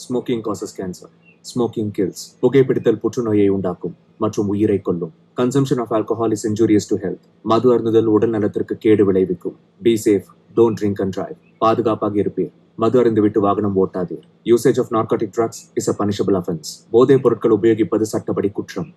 Smoking causes cancer. Smoking kills. புகைப்பிடித்தல் புற்றுநோயை உண்டாக்கும் மற்றும் உயிரை கொல்லும். Consumption of alcohol is injurious to health. மது அருந்துதல் உடல் நலத்திற்கு கேடு விளைவிக்கும். Be safe. Don't drink and drive. பாதுகாப்பாக இருப்பீர். மது அருந்துவிட்டு வாகனம் ஓட்டாதீர். Usage of narcotic drugs is a punishable offense. போதைப் பொருட்கள் உபயோகிப்பது சட்டப்படி குற்றம்.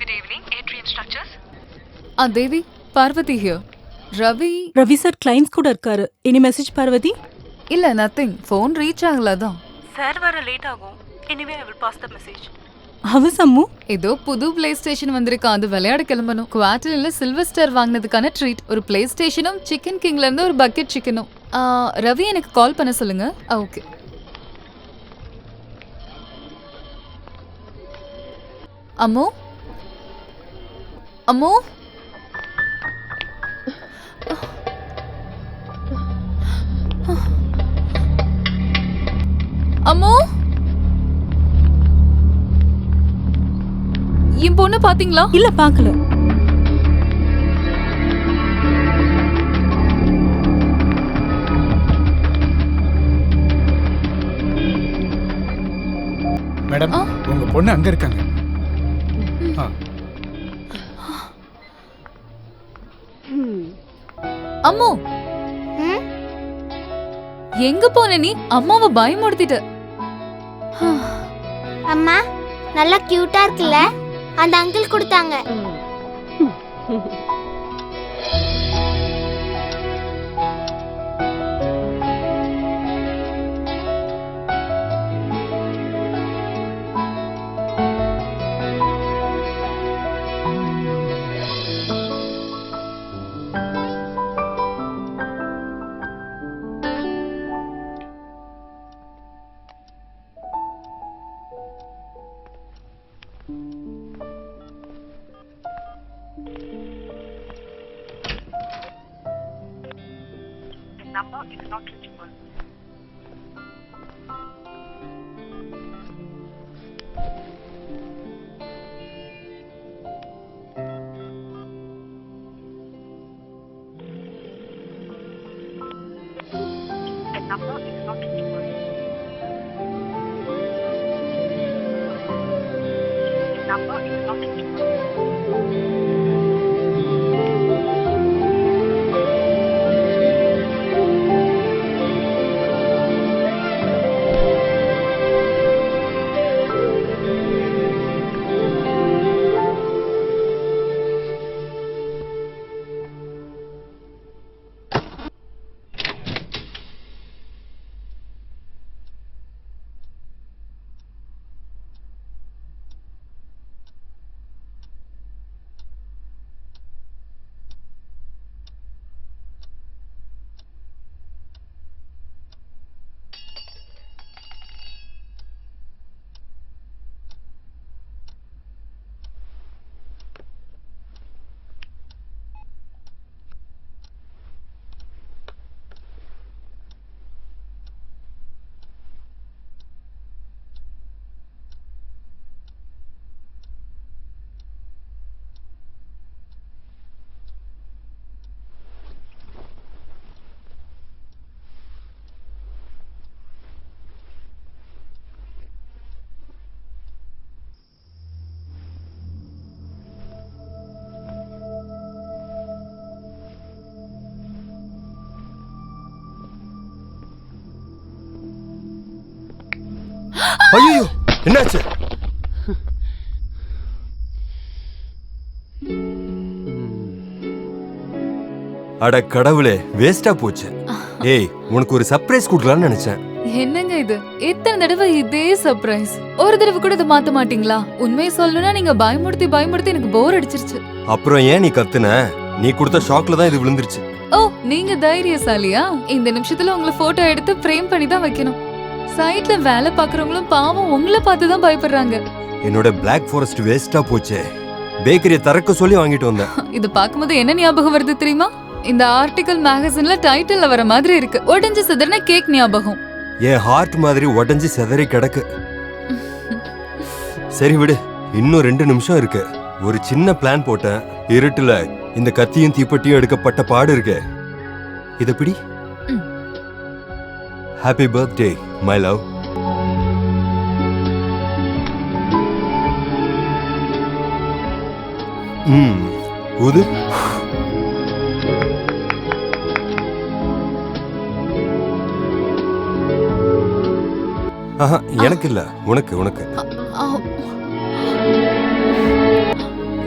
Good evening, Atrium Structures. Devi, Parvathi here. Ravi sir clients கூட இருக்காரு. Any message Parvathi? இல்ல, நத்திங். ஃபோன் ரீச் ஆகலதான். சார் வர லேட் ஆகும். Anyway I will pass the message. How is Ammu? ஏதோ புது பிளே ஸ்டேஷன் வந்திருக்கா, அது விளையாட கிளம்பணும். குவார்டர்ல சில்வர் ஸ்டார் வாங்கினதுக்கான ட்ரீட். ஒரு பிளே ஸ்டேஷனும் சிக்கன் கிங்ல இருந்து ஒரு பக்கெட் சிக்கனும். ரவி எனக்கு கால் பண்ண சொல்லுங்க. ஓகே. அம்மு அம்மு அம்மு, என் பொண்ணு பாத்தீங்களா? இல்ல, பார்க்கல. மேடம், உங்க பொண்ணு அங்க இருக்காங்க. அம்மு, எங்க போன நீ? அம்மாவை பயமுடுத்திட்ட. அம்மா, நல்லா கியூட்டா இருக்குல்ல? அந்த அங்கிள் கொடுத்தாங்க. Number is not reachable. The number is not reachable. number is not in use. ஐயோ என்னாச்சு? அட கடவுளே, வேஸ்டா போச்சு. ஏய், உனக்கு ஒரு சர்ப்ரைஸ் கொடுக்கலாம்னு நினைச்சேன். என்னங்க இது? இத்தனை தடவை இதே சர்ப்ரைஸ். ஒரு தடவை கூட இதை மாத்த மாட்டீங்களா? உண்மையை சொல்லணும்னா நீங்க பயமுறுத்தி பயமுறுத்தி எனக்கு போர் அடிச்சிருச்சு. அப்புறம் ஏன் நீ கத்துன? நீ கொடுத்த ஷாக்ல தான் இது விழுந்துருச்சு. ஓ, நீங்க தைரியசாலியா? இந்த நிமிஷத்துல உங்களை போட்டோ எடுத்து ஃப்ரேம் பண்ணி தான் வைக்கணும். சைட்ல வேலை பாக்குறவங்களும் பாவம் உங்களை பார்த்து தான் பயப்படுறாங்க. என்னோட பிளாக் ஃபாரஸ்ட் வேஸ்டா போச்சே. பேக்கரியை திறக்க சொல்லி வாங்கிட்டு வந்தேன். இது பாக்கும்போது என்ன ஞாபகம் வருது தெரியுமா? இந்த ஆர்டிகல் மேகசின்ல டைட்டில்ல வர மாதிரி இருக்கு. உடைஞ்சு சிதறின கேக் ஞாபகம். என் ஹார்ட் மாதிரி உடைஞ்சு சிதறி கிடக்கு. சரி விடு, இன்னும் 2 நிமிஷம் இருக்கு. ஒரு சின்ன பிளான் போட்டேன். இருட்டுல இந்த கத்தியும் தீப்பெட்டியும் எடுக்கப்பட்ட பாடு இருக்கு. இத பிடி. Happy birthday my love. ஊது. ஆஹா, எனக்கு இல்ல, உனக்கு உனக்கு.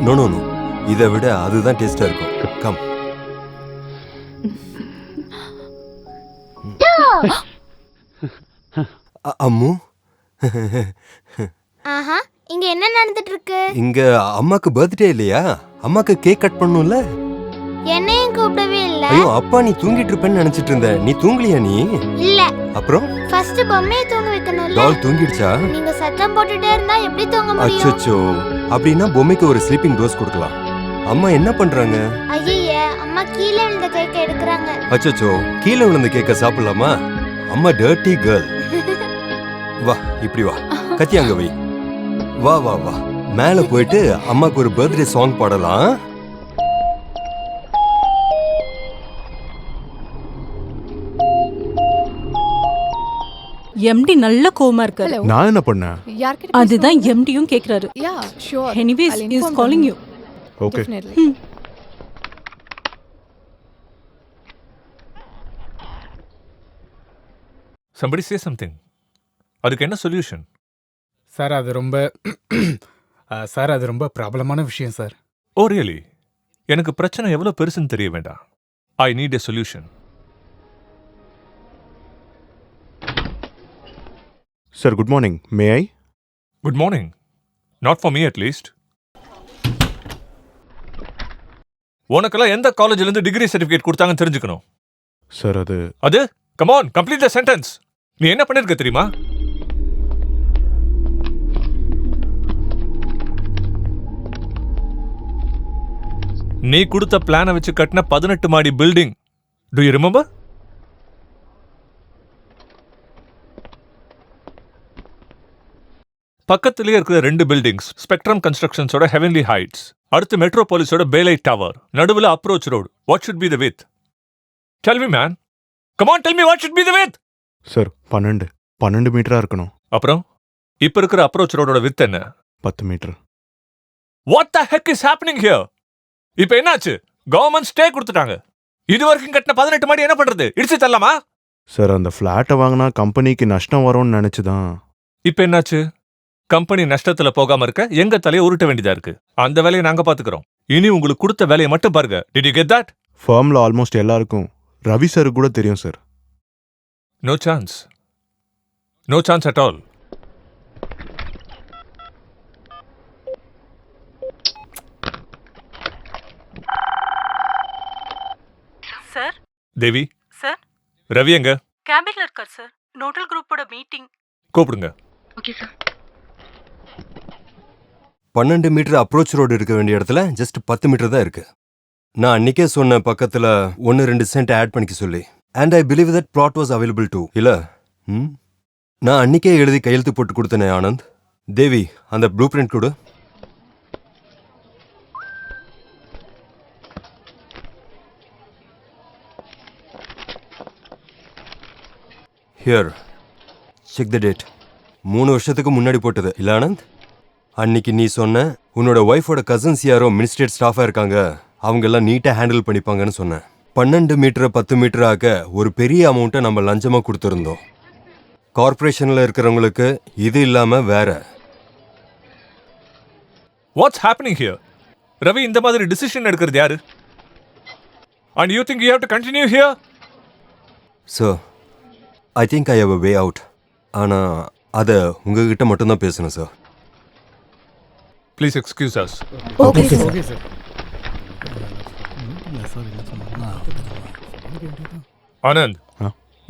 நோ நோ நோ, இதை விட அதுதான் டேஸ்டா இருக்கும். கம். அம்மு, ஆஹா, இங்க என்ன நடந்துட்டு இருக்கு? இங்க அம்மாக்கு பர்த்டே இல்லையா? அம்மாக்கு கேக் கட் பண்ணணும்ல. என்னையும் கூப்பிடவே இல்ல. ஐயோ அப்பா, நீ தூங்கிட்டு இருப்பேன்னு நினைச்சிட்டு இருந்த. நீ தூங்கலையா? நீ இல்ல. அப்புறம் ஃபர்ஸ்ட் பொம்மையை தூங்க வைக்கணும்ல. டால் தூங்கிடுச்சா? நீங்க சத்தம் போட்டுட்டே இருந்தா எப்படி தூங்க முடியும்? அச்சச்சோ, அப்படின்னா பொம்மைக்கு ஒரு ஸ்லீப்பிங் டோஸ் கொடுக்கலாம். அம்மா என்ன பண்றாங்க? ஐயே, அம்மா கீழே விழுந்த கேக்க எடுக்கறாங்க. அச்சச்சோ, கீழே விழுந்த கேக்க சாப்பிடலாமா? அம்மா டர்ட்டி கேர்ள். வா, இப்படி வா. கத்தி அங்க வை. வா வா வா, மேல போயிட்டு அம்மாக்கு ஒரு பர்த்டே சாங் பாடலாம். எம்டி நல்ல கோவமா இருக்காரு. நான் என்ன பண்ணேன்? அதுதான் எம்டியும் கேக்குறாரு. Anyways is calling you. Okay. Somebody say something. அதுக்கு என்ன சொல்யூஷன்? சார் அது ரொம்ப சார் அது ரொம்ப ப்ராப்ளமான விஷயம் சார். ஓ ரியலி? எனக்கு பிரச்சனை எவ்வளவு பெருசுன்னு தெரிய வேண்டாம். I need a solution. Sir, good morning. May I? Good morning. Not for me at least. உனக்கெல்லாம் எந்த காலேஜ்ல இருந்து டிகிரி சர்டிஃபிகேட் கொடுத்தாங்கன்னு தெரிஞ்சுக்கணும். Sir, அது come on, complete the sentence. நீ என்ன பண்ணிருக்க தெரியுமா? நீ கொடுத்த பிளானை வச்சு கட்டின 18 மாடி பில்டிங். To you remember? பக்கத்திலேயே இருக்கிற 2 பில்டிங்ஸ் ஸ்பெக்ட்ரம் கன்ஸ்ட்ரக்ஷன்ஸோட ஹெவன்லி ஹைட்ஸ், அடுத்து மெட்ரோபாலிஸோட பேலைட் டவர், நடுவில் approach road. What should be the width? Tell me man, come on, tell me what should be the width? Sir, 12 மீட்டரா இருக்கணும். அப்புறம் இப்ப இருக்கிற அப்ரோச் ரோடோட வித் என்ன? 10 metre. What the heck is happening here? இப்போ என்னாச்சு? கவர்மெண்ட் ஸ்டே கொடுத்துட்டாங்க. இது வரைக்கும் கட்டின 18 மாடி என்ன பண்றது? இடிச்சு தரலாமா? சார் அந்த ஃப்ளாட்டை வாங்கினா கம்பெனிக்கு நஷ்டம் வரும்னு நினச்சி தான். இப்போ என்னாச்சு? கம்பெனி நஷ்டத்துல போகாம இருக்க எங்க தலையை உருட்ட வேண்டியதா இருக்கு. அந்த வேலையை நாங்க பாத்துக்கிறோம். இனி உங்களுக்கு கொடுத்த வேலையை மட்டும் பாருங்க. Did you get that? ஃபர்மில் ஆல்மோஸ்ட் எல்லாருக்கும் ரவி சார் கூட தெரியும் sir. No chance. No chance at all. Sir Devi, sir Ravi எங்க? கேபின்ல இருக்கார் சார். நோட்டல் குரூப்போட மீட்டிங். கூப்பிடுங்க. Okay sir. 12 metre approach road இருக்க வேண்டிய இடத்துல ஜஸ்ட் 10 மீட்டர் தான் இருக்கு. நான் அன்னைக்கே சொன்ன பக்கத்துல 1-2 சென்ட் ஆட் பண்ணிக்க சொல்லி. And I believe that flat was available too. இல்ல நான் அன்னைக்கே எழுதி கையெழுத்து போட்டு கொடுத்தனே ஆனந்த். தேவி அந்த ப்ளூ பிரிண்ட் கொடு. Here check the date. 3 வருஷத்துக்கு முன்னாடி போட்டது இல்ல ஆனந்த்? அன்னைக்கு நீ சொன்ன உன்னோட ஒய்ஃபோட கசின்ஸ் யாரோ மினிஸ்ட்ரேட் ஸ்டாஃபாக இருக்காங்க, அவங்க எல்லாம் நீட்டாக ஹேண்டில் பண்ணிப்பாங்கன்னு சொன்னேன். 12 மீட்டரை 10 மீட்டர் ஆக்க ஒரு பெரிய அமௌண்ட்டை நம்ம லஞ்சமாக கொடுத்துருந்தோம். கார்பரேஷனில் இருக்கிறவங்களுக்கு இது இல்லாமல் வேற. What's happening here? ரவி இந்த மாதிரி டிசிஷன் எடுக்கிறது யாரு? And you think you have to continue here? Sir I think I have a way out. ஆனால் அதை உங்ககிட்ட மட்டும்தான் பேசணும் sir. Please excuse us. Okay sir. Okay sir. Anand, ஆ?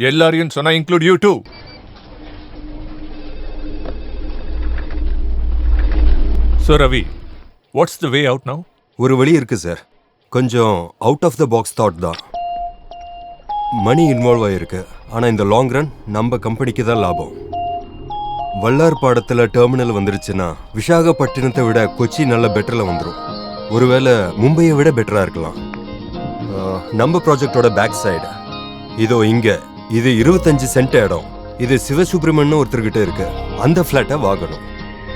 எல்லாரையும் சொன்னா include you too. So Ravi, what's the way out now? ஒரு வழி இருக்கு சார். கொஞ்சம் out of the box thought தான். மணி இன்வால்வ் ஆகிருக்கு. ஆனால் இந்த லாங் ரன் நம்ம கம்பெனிக்கு தான் லாபம். வல்லார் பாடத்தில் டெர்மினல் வந்துருச்சுன்னா விசாகப்பட்டினத்தை விட கொச்சி நல்ல பெட்டரில் வந்துடும். ஒருவேளை மும்பையை விட பெட்டராக இருக்கலாம். நம்ம ப்ராஜெக்டோட பேக் சைடு இதோ இங்கே இது 25 சென்ட் இடம். இது சிவசுப்ரமணியன் ஒருத்தர்கிட்ட இருக்கு. அந்த ஃப்ளாட்டை வாங்கணும்.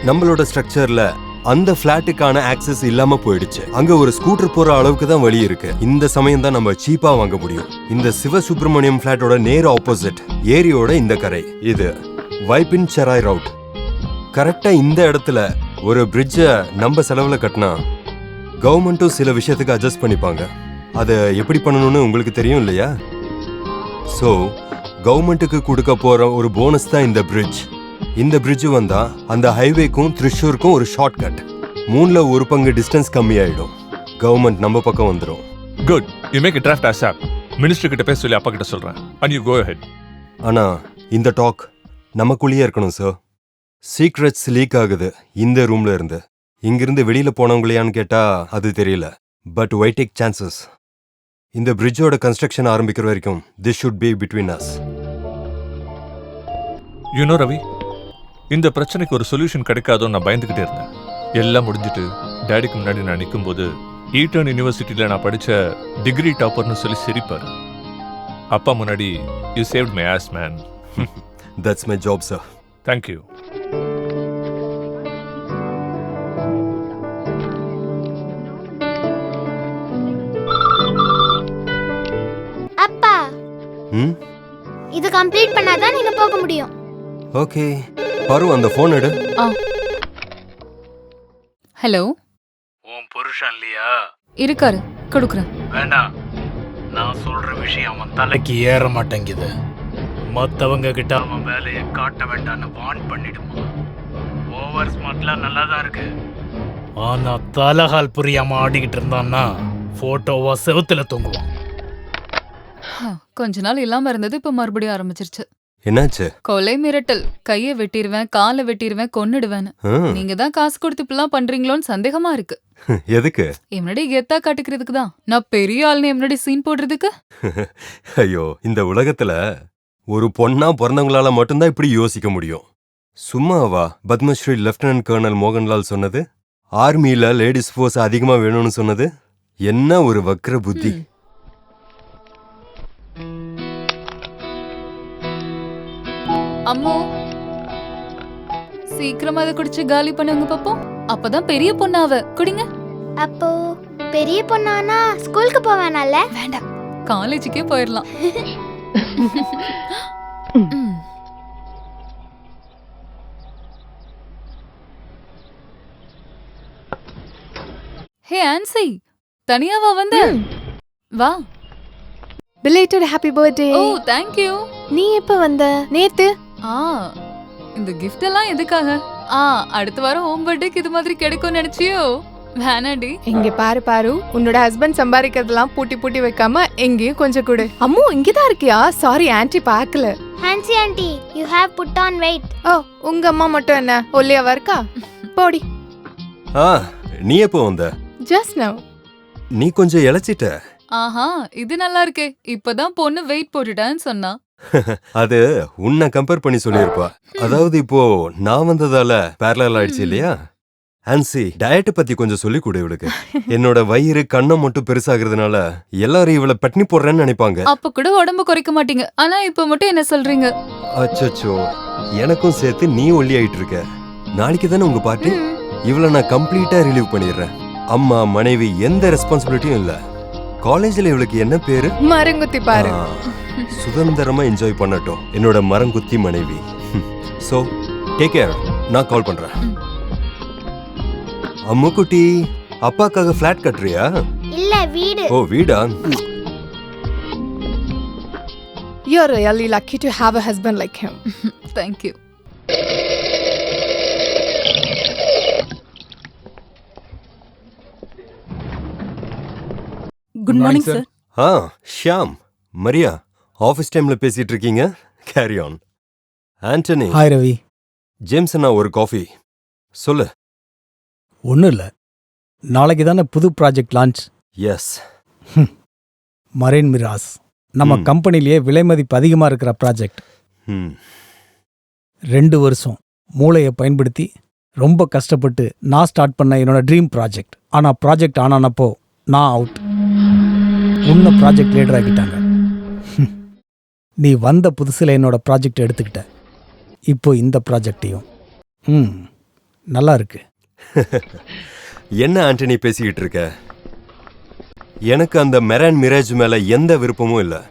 நம்மளோட ஸ்ட்ரக்சரில் அந்த ஃப்ளாட்டுக்கான ஆக்சஸ் இல்லாமல் போயிடுச்சு. அங்கே ஒரு ஸ்கூட்டர் போகிற அளவுக்கு தான் வழி இருக்கு. இந்த சமயம் தான் நம்ம சீப்பாக வாங்க முடியும். இந்த சிவசுப்ரமணியம் ஃப்ளாட்டோட நேர் ஆப்போசிட் ஏரியோட இந்த கரை இது வைப்பின் செராய் ரவுட். கரெக்டாக இந்த இடத்துல ஒரு பிரிட்ஜை நம்ம செலவில் கட்டினா கவர்மெண்ட்டும் சில விஷயத்துக்கு அட்ஜஸ்ட் பண்ணிப்பாங்க. அதை எப்படி பண்ணணும்னு உங்களுக்கு தெரியும் இல்லையா? ஸோ கவர்மெண்ட்டுக்கு கொடுக்க போகிற ஒரு போனஸ் தான் இந்த பிரிட்ஜ். இந்த பிரிட்ஜ் வந்தா அந்த ஹைவேக்கும் த்ரிஷூருக்கும் ஒரு ஷார்ட் கட். 1/3 பங்கு டிஸ்டன்ஸ் கம்மியாயிடும். கவர்மெண்ட் நம்ம பக்கம் வந்துடும். Good, you make a draft ASAP. Minister கிட்ட பேச சொல்லி அப்பா கிட்ட சொல்றேன். And you go ahead. ஆனா இந்த டாக் நமக்குள்ளேயே இருக்கணும் சார். சீக்ரெட்ஸ் லீக் ஆகுது இந்த ரூம்ல இருந்து. இங்கிருந்து வெளியில போனவங்களையான்னு கேட்டா அது தெரியல. But why take chances? இந்த பிரிட்ஜோட கன்ஸ்ட்ரக்ஷன் ஆரம்பிக்கிற வரைக்கும் this should be between us. You know Ravi, இந்த பிரச்சனைக்கு ஒரு சொல்யூஷன் கிடைக்காதோ நான் பயந்துகிட்டே இருந்தேன். எல்லாம் முடிஞ்சிட்டு டேடிக்கு முன்னாடி நான் நிற்கும்போது ஈட்டர்ன் யூனிவர்சிட்டியில் நான் படித்த டிகிரி டாப்பர்னு சொல்லி சிரிப்பார். அப்பா முன்னாடி you saved my as man. That's my job sir. Thank you. அப்பா ம் இது கம்ப்ளீட் பண்ணாதான் நீங்க போக முடியும். ஓகே பாரு அந்த ஃபோன் எடு. ஹலோ, உன் புருஷன் இல்லையா? இருக்காரு, கொடுக்குறேன். வேண்டாம், நான் சொல்ற விஷயம் அவன் தலைக்கு ஏற மாட்டேங்குது. மற்றவங்க கிட்ட அவன் வேலையை காட்ட வேண்டான்னு வார்ன் பண்ணிடுமா. ஓவர் ஸ்மார்ட்லாம் நல்லா தான் இருக்கு. ஆனா தலகால் புரியாம ஆடிக்கிட்டு இருந்தான்னா போட்டோவா செவுத்துல தொங்குவான். கொஞ்ச நாள் இல்லாம இருந்தது, இப்ப மறுபடியும் ஆரம்பிச்சிருச்சு. என்னாச்சு? கொலை மிரட்டல், கையை வெட்டிடுவேன், காலை வெட்டிடுவேன், கொன்னுடுவேன். நீங்க தான் காசு கொடுத்து இப்படிலாம் பண்றீங்களோன்னு சந்தேகமா இருக்கு. எதுக்கு? முன்னாடி கெத்தா காட்டுக்கிறதுக்கு தான். நான் பெரிய ஆள்னு முன்னாடி சீன் போடுறதுக்கு. ஐயோ, இந்த உலகத்துல ஒரு பொண்ணா பிறந்தவங்களால மட்டும்தான் இப்படி யோசிக்க முடியும். சும்மாவா பத்மஸ்ரீ லெப்டினன்ட் கர்னல் மோகன்லால் சொன்னது? ஆர்மியில லேடிஸ் ஃபோர்ஸ் அதிகமா வேணும்னு சொன்னது? என்ன ஒரு வக்ர புத்தி. அம்மோ, சீக்கிரமா அதை குடிச்சு காலி பண்ணுங்க பாப்போம். அப்பதான் பெரிய பொண்ணாவ. குடிங்க. அப்போ பெரிய பொண்ணானா ஸ்கூலுக்கு போவேனால? வேண்டாம், காலேஜுக்கே போயிடலாம். ஹே ஆன்சி, தனியாவா வந்த? வா. Belated happy birthday. O thank you. நீ எப்ப வந்த? நேத்து. இந்த gift எல்லாம் எதுக்காக? அடுத்த வாரம் ஹோம் பர்த்டேக்கு இது மாதிரி கிடைக்கும்னு நினைச்சியோ? வேணாடி. இங்க பாரு பாரு, உன்னோட ஹஸ்பண்ட் சம்பாதிக்கிறதெல்லாம் பூட்டி பூட்டி வைக்காம எங்கேயும் கொஞ்சம் கொடு. அம்மு இங்கதான் இருக்கியா? சாரி ஆன்ட்டி பார்க்கல. ஹான்சி aunty, you have put on weight. ஓ உங்க அம்மா மட்டும் என்ன ஒல்லியாவா இருக்கா? போடி. நீ எப்போ வந்த? Just now. நீ கொஞ்சம் இளைச்சிட்ட. ஆஹா, இது நல்லா இருக்கே. இப்பதான் பொண்ணு வெயிட் போட்டுட்டான்னு சொன்னா. அது உன்னை கம்பேர் பண்ணி சொல்லியிருப்பா. அதாவது இப்போ நான் வந்ததால பேரலல் ஆயிடுச்சு இல்லையா? ஆன்சி, டயட் பத்தி கொஞ்சம் சொல்லி கொடு இவளுக்கு. என்னோட வயிறு கண்ணம் மட்டும் பெருசாகிறதுனால எல்லாரும் இவளை பட்னி போடுறேன்னு நினைப்பாங்க. அப்ப கூட உடம்பு குறைக்க மாட்டீங்க, ஆனா இப்ப மட்டும் என்ன சொல்றீங்க? அச்சோ, எனக்கும் சேர்த்து நீ ஒல்லி ஆயிட்டு இருக்க. நாளைக்கு தானே உங்க பார்ட்டி. இவளை நான் கம்ப்ளீட்டா ரிலீவ் பண்ணிடுறேன். அம்மா மனைவி எந்த ரெஸ்பான்சிபிலிட்டியும் இல்ல. காலேஜ்ல இவளுக்கு என்ன பேரு? மரங்குத்தி பாரு. சுதந்திரமா என்ஜாய் பண்ணட்டும் என்னோட மரங்குத்தி மனைவி. So take care. நான் கால் பண்றேன். அம்முக்குட்டி, அப்பாக்காக ஃபிளாட் கட்டுறியா? இல்ல வீடு. ஓ வீடா? You're really lucky to have a husband like him. Thank you. Good morning sir. Shyam, Maria, office டைம்ல பேசிட்டு இருக்கீங்க? Carry on. Antony. Hi Ravi. James அண்ணா, ஒரு காஃபி. சொல்லு. ஒன்றும் இல்லை, நாளைக்கு தானே புது ப்ராஜெக்ட் லான்ச். எஸ். மரைன் மிராஸ் நம்ம கம்பெனிலேயே விலை மதிப்பு அதிகமாக இருக்கிற ப்ராஜெக்ட். 2 வருஷம் மூளையை பயன்படுத்தி ரொம்ப கஷ்டப்பட்டு நான் ஸ்டார்ட் பண்ண என்னோட ட்ரீம் ப்ராஜெக்ட். ஆனால் ப்ராஜெக்ட் ஆனப்போ நான் அவுட். உன்னை ப்ராஜெக்ட் லீடர் ஆக்கிட்டாங்க. நீ வந்த புதுசில் என்னோட ப்ராஜெக்ட் எடுத்துக்கிட்ட. இப்போ இந்த ப்ராஜெக்டையும். நல்லா இருக்கு. என்ன ஆண்டனி பேசிக்கிட்டு இருக்க? எனக்கு அந்த மெரான் மிராஜ் மேல எந்த விருப்பமும் இல்லை.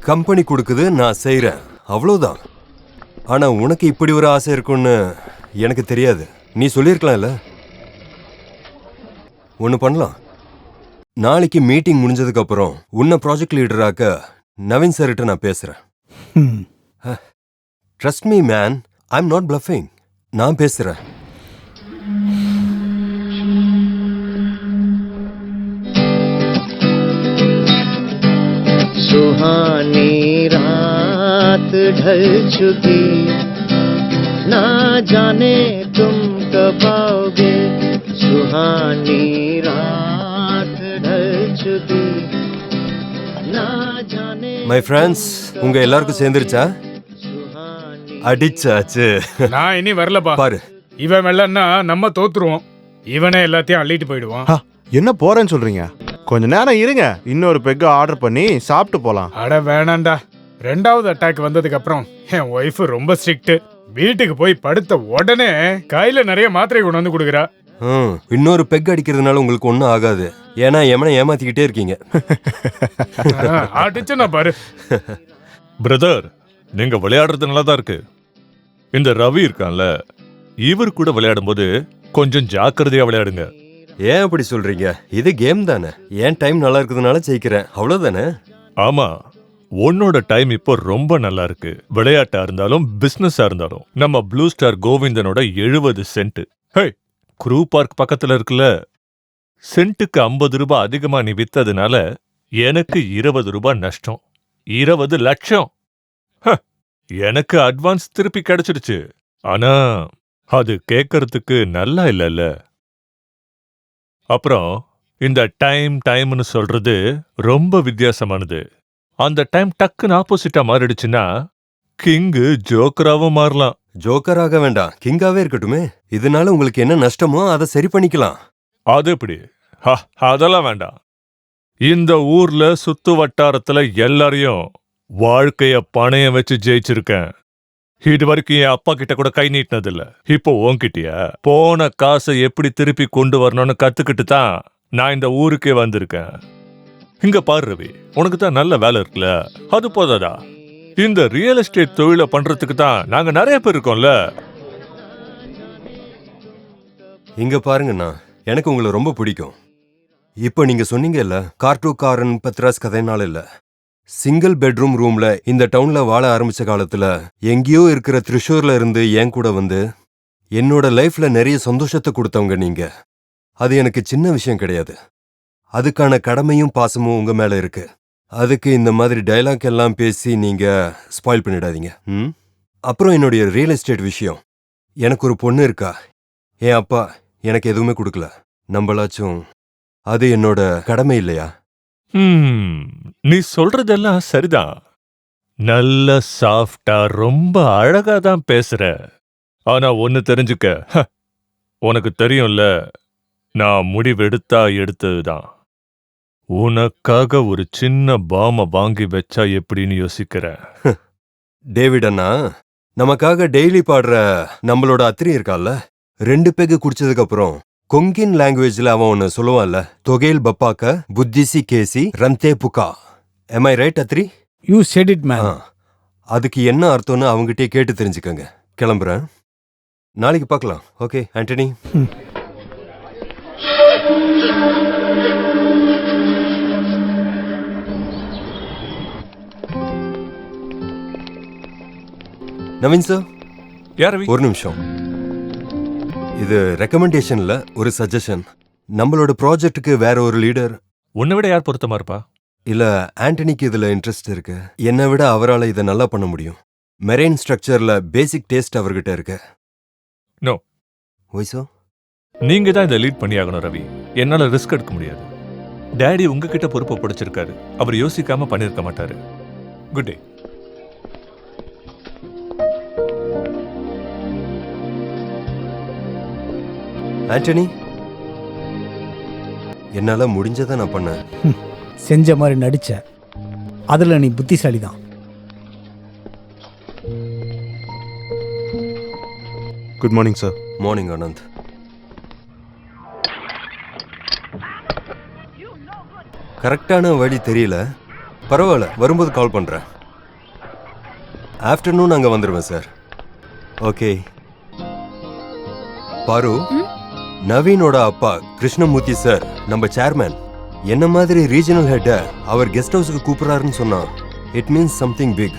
கம்பெனி கொடுக்குது, நான் செய்கிறேன், அவ்வளோதான். ஆனா உனக்கு இப்படி ஒரு ஆசை இருக்குன்னு எனக்கு தெரியாது. நீ சொல்லியிருக்கலாம்ல. ஒன்று பண்ணலாம். நாளைக்கு மீட்டிங் முடிஞ்சதுக்கு அப்புறம் உன்னை ப்ராஜெக்ட் லீடராக்க நவீன் சார்கிட்ட நான் பேசுறேன். Trust me man, I am not bluffing. நான் பேசுறேன். सुहानी रात ढल चुकी, ना जाने तुम कब आओगे. सुहानी रात ढल चुकी, ना जाने. மை ஃப்ரெண்ட்ஸ், உங்க எல்லாருக்கும் சேர்ந்துருச்சா? அடிச்சாச்சு. நான் இனி வரலப்பா. பாரு, இவன் வெள்ளன்னா நம்ம தோத்துருவோம். இவனே எல்லாத்தையும் அள்ளிட்டு போயிடுவான். என்ன போறேன்னு சொல்றீங்க? கொஞ்ச நேரம் இருங்க, இன்னொரு பெக் ஆர்டர் பண்ணி சாப்பிட்டு போலாம். அட வேணாண்டா. 2வது அட்டாக் வந்ததுக்கு அப்புறம் என் ஒய்ஃப் ரொம்ப ஸ்ட்ரிக்ட். வீட்டுக்கு போய் படுத்த உடனே கையில நிறைய மாத்திரை கொண்டு வந்து கொடுக்குறா. இன்னொரு பெக் அடிக்கிறதுனால உங்களுக்கு ஒன்றும் ஆகாது. ஏன்னா எமனை ஏமாத்திக்கிட்டே இருக்கீங்க. அடிச்சு நான் பாரு. பிரதர், நீங்க விளையாடுறது நல்லா தான் இருக்கு. இந்த ரவி இருக்கான்ல, இவர் கூட விளையாடும் போது கொஞ்சம் ஜாக்கிரதையா விளையாடுங்க. ஏன் அப்படி சொல்றீங்க? இது கேம் தானே. ஏன் டைம் நல்லா இருக்கிறதுனால ஜெயிக்கிறேன், அவ்வளவுதானே? ஆமா, உன்னோட டைம் இப்போ ரொம்ப நல்லா இருக்கு. விளையாட்டா இருந்தாலும் பிசினஸா இருந்தாலும். நம்ம ப்ளூ ஸ்டார் கோவிந்தனோட 70 சென்ட். ஹே, க்ரூ பார்க் பக்கத்துல இருக்குல்ல, சென்ட்டுக்கு 50 ரூபாய் அதிகமா நீ வித்ததுனால எனக்கு 20 ரூபாய் நஷ்டம். 20 லட்சம். எனக்கு அட்வான்ஸ் திருப்பி கிடைச்சிடுச்சு. ஆனா அது கேட்கறதுக்கு நல்லா இல்லைல்ல. அப்புறம் இந்த டைம்னு சொல்றது ரொம்ப வித்தியாசமானது. அந்த டைம் டக்குன்னு ஆப்போசிட்டா மாறிடுச்சுன்னா கிங்கு ஜோக்கராவும் மாறலாம். ஜோக்கராக வேண்டாம், கிங்காவே இருக்கட்டுமே. இதனால உங்களுக்கு என்ன நஷ்டமோ அதை சரி பண்ணிக்கலாம். அது எப்படி? அதெல்லாம் வேண்டாம். இந்த ஊர்ல சுத்து வட்டாரத்துல எல்லாரையும் வாழ்க்கைய பணைய வச்சு ஜெயிச்சிருக்கேன். இது வரைக்கும் என் அப்பா கிட்ட கூட கை நீட்டினது இல்ல. இப்போ உன்கிட்டயா? போன காசை எப்படி திருப்பி கொண்டு வரணும்னு கத்துக்கிட்டு தான் நான் இந்த ஊருக்கே வந்திருக்கேன். இங்க பாரு ரவி, உனக்கு தான் நல்ல வேலை இருக்குல்ல, அது போதாதா? இந்த ரியல் எஸ்டேட் தொழிலை பண்றதுக்கு தான் நாங்க நிறைய பேர் இருக்கோம்ல. இங்க பாருங்கண்ணா, எனக்கு உங்களை ரொம்ப பிடிக்கும். இப்போ நீங்க சொன்னீங்கல்ல, கார்டூக்காரன் பத்ராஸ் கதைனால இல்ல, சிங்கிள் பெட்ரூம் ரூம்ல இந்த டவுன்ல வாழ ஆரம்பிச்ச காலத்துல எங்கேயோ இருக்கிற திரிஷூர்ல இருந்து என் கூட வந்து என்னோட லைஃப்ல நிறைய சந்தோஷத்தை கொடுத்தவங்க நீங்க. அது எனக்கு சின்ன விஷயம் கிடையாது. அதுக்கான கடமையும் பாசமும் உங்க மேல இருக்கு. அதுக்கு இந்த மாதிரி டைலாக் எல்லாம் பேசி நீங்க ஸ்பாயில் பண்ணிடாதீங்க. அப்புறம் என்னுடைய ரியல் எஸ்டேட் விஷயம். எனக்கு ஒரு பொண்ணு இருக்கா. என் அப்பா எனக்கு எதுவுமே கொடுக்கல. நம்பளாச்சும் அது என்னோட கடமை இல்லையா? நீ சொல்றதெல்லாம் சரிதான். நல்ல சாஃப்டா ரொம்ப அழகா தான் பேசுற. ஆனா ஒன்னு தெரிஞ்சுக்க, உனக்கு தெரியும்ல, நான் முடிவெடுத்தா எடுத்ததுதான். உனக்காக ஒரு சின்ன பாம வாங்கி வச்சா எப்படின்னு யோசிக்கிறேன். டேவிட் அண்ணா, நமக்காக டெய்லி பாடுற நம்மளோட அத்திரி இருக்கான்ல, 2 பெக்கு குடிச்சதுக்கு அப்புறம் கொங்கின் லாங்குவேஜ்ல அவன் ஒன்னு சொல்லுவான்ல, தொகையில் பப்பாக்க புத்திசி கேசி ரந்தே புக்கா. Am I right, Atri? You said it, man. அதுக்கு என்ன அர்த்தம்னு அவங்ககிட்டே கேட்டு தெரிஞ்சுக்கங்க. கிளம்புறேன். நாளைக்கு பார்க்கலாம். ஓகே ஆண்டனி. நவீன் சார், ஒரு நிமிஷம். இது ரெக்கமெண்டேஷன்ல ஒரு சஜஷன். நம்மளோட ப்ராஜெக்ட்டுக்கு வேற ஒரு லீடர். உன்னை விட யார் பொருத்தமா இருப்பா? இல்ல, ஆண்டனிக்கு இதுல இன்ட்ரெஸ்ட் இருக்கு. என்னை விட அவரால் இதை நல்லா பண்ண முடியும். மெரைன் ஸ்ட்ரக்சர்ல பேசிக் டேஸ்ட் அவர்கிட்ட இருக்கு. நோ. ஒய்சோ? நீங்க தான் இதை லீட் பண்ணியாகணும் ரவி. என்னால ரிஸ்க் எடுக்க முடியாது. டேடி உங்ககிட்ட பொறுப்பை பிடிச்சிருக்காரு. அவர் யோசிக்காம பண்ணிருக்க மாட்டாரு. Good day. ஆண்டனி, என்னால முடிஞ்சதை நான் பண்ணேன். செஞ்ச மாதிரி நடிச்ச. அதுல நீ புத்திசாலி தான். Good morning sir. Morning Anand. கரெக்டான வழி தெரியல. பரவாயில்ல, வரும்போது கால் பண்றேன். ஆஃப்டர்நூன் அங்க வந்துருவேன் சார். ஓகே. பாரு, நவீனோட அப்பா கிருஷ்ணமூர்த்தி சார் நம்ம சேர்மேன். என்ன மாதிரி ரீஜனல் ஹெட்ட அவர் கெஸ்ட் ஹவுஸுக்கு கூப்பிடுறாருன்னு சொன்னா இட் மீன்ஸ் சம்திங் பிக்.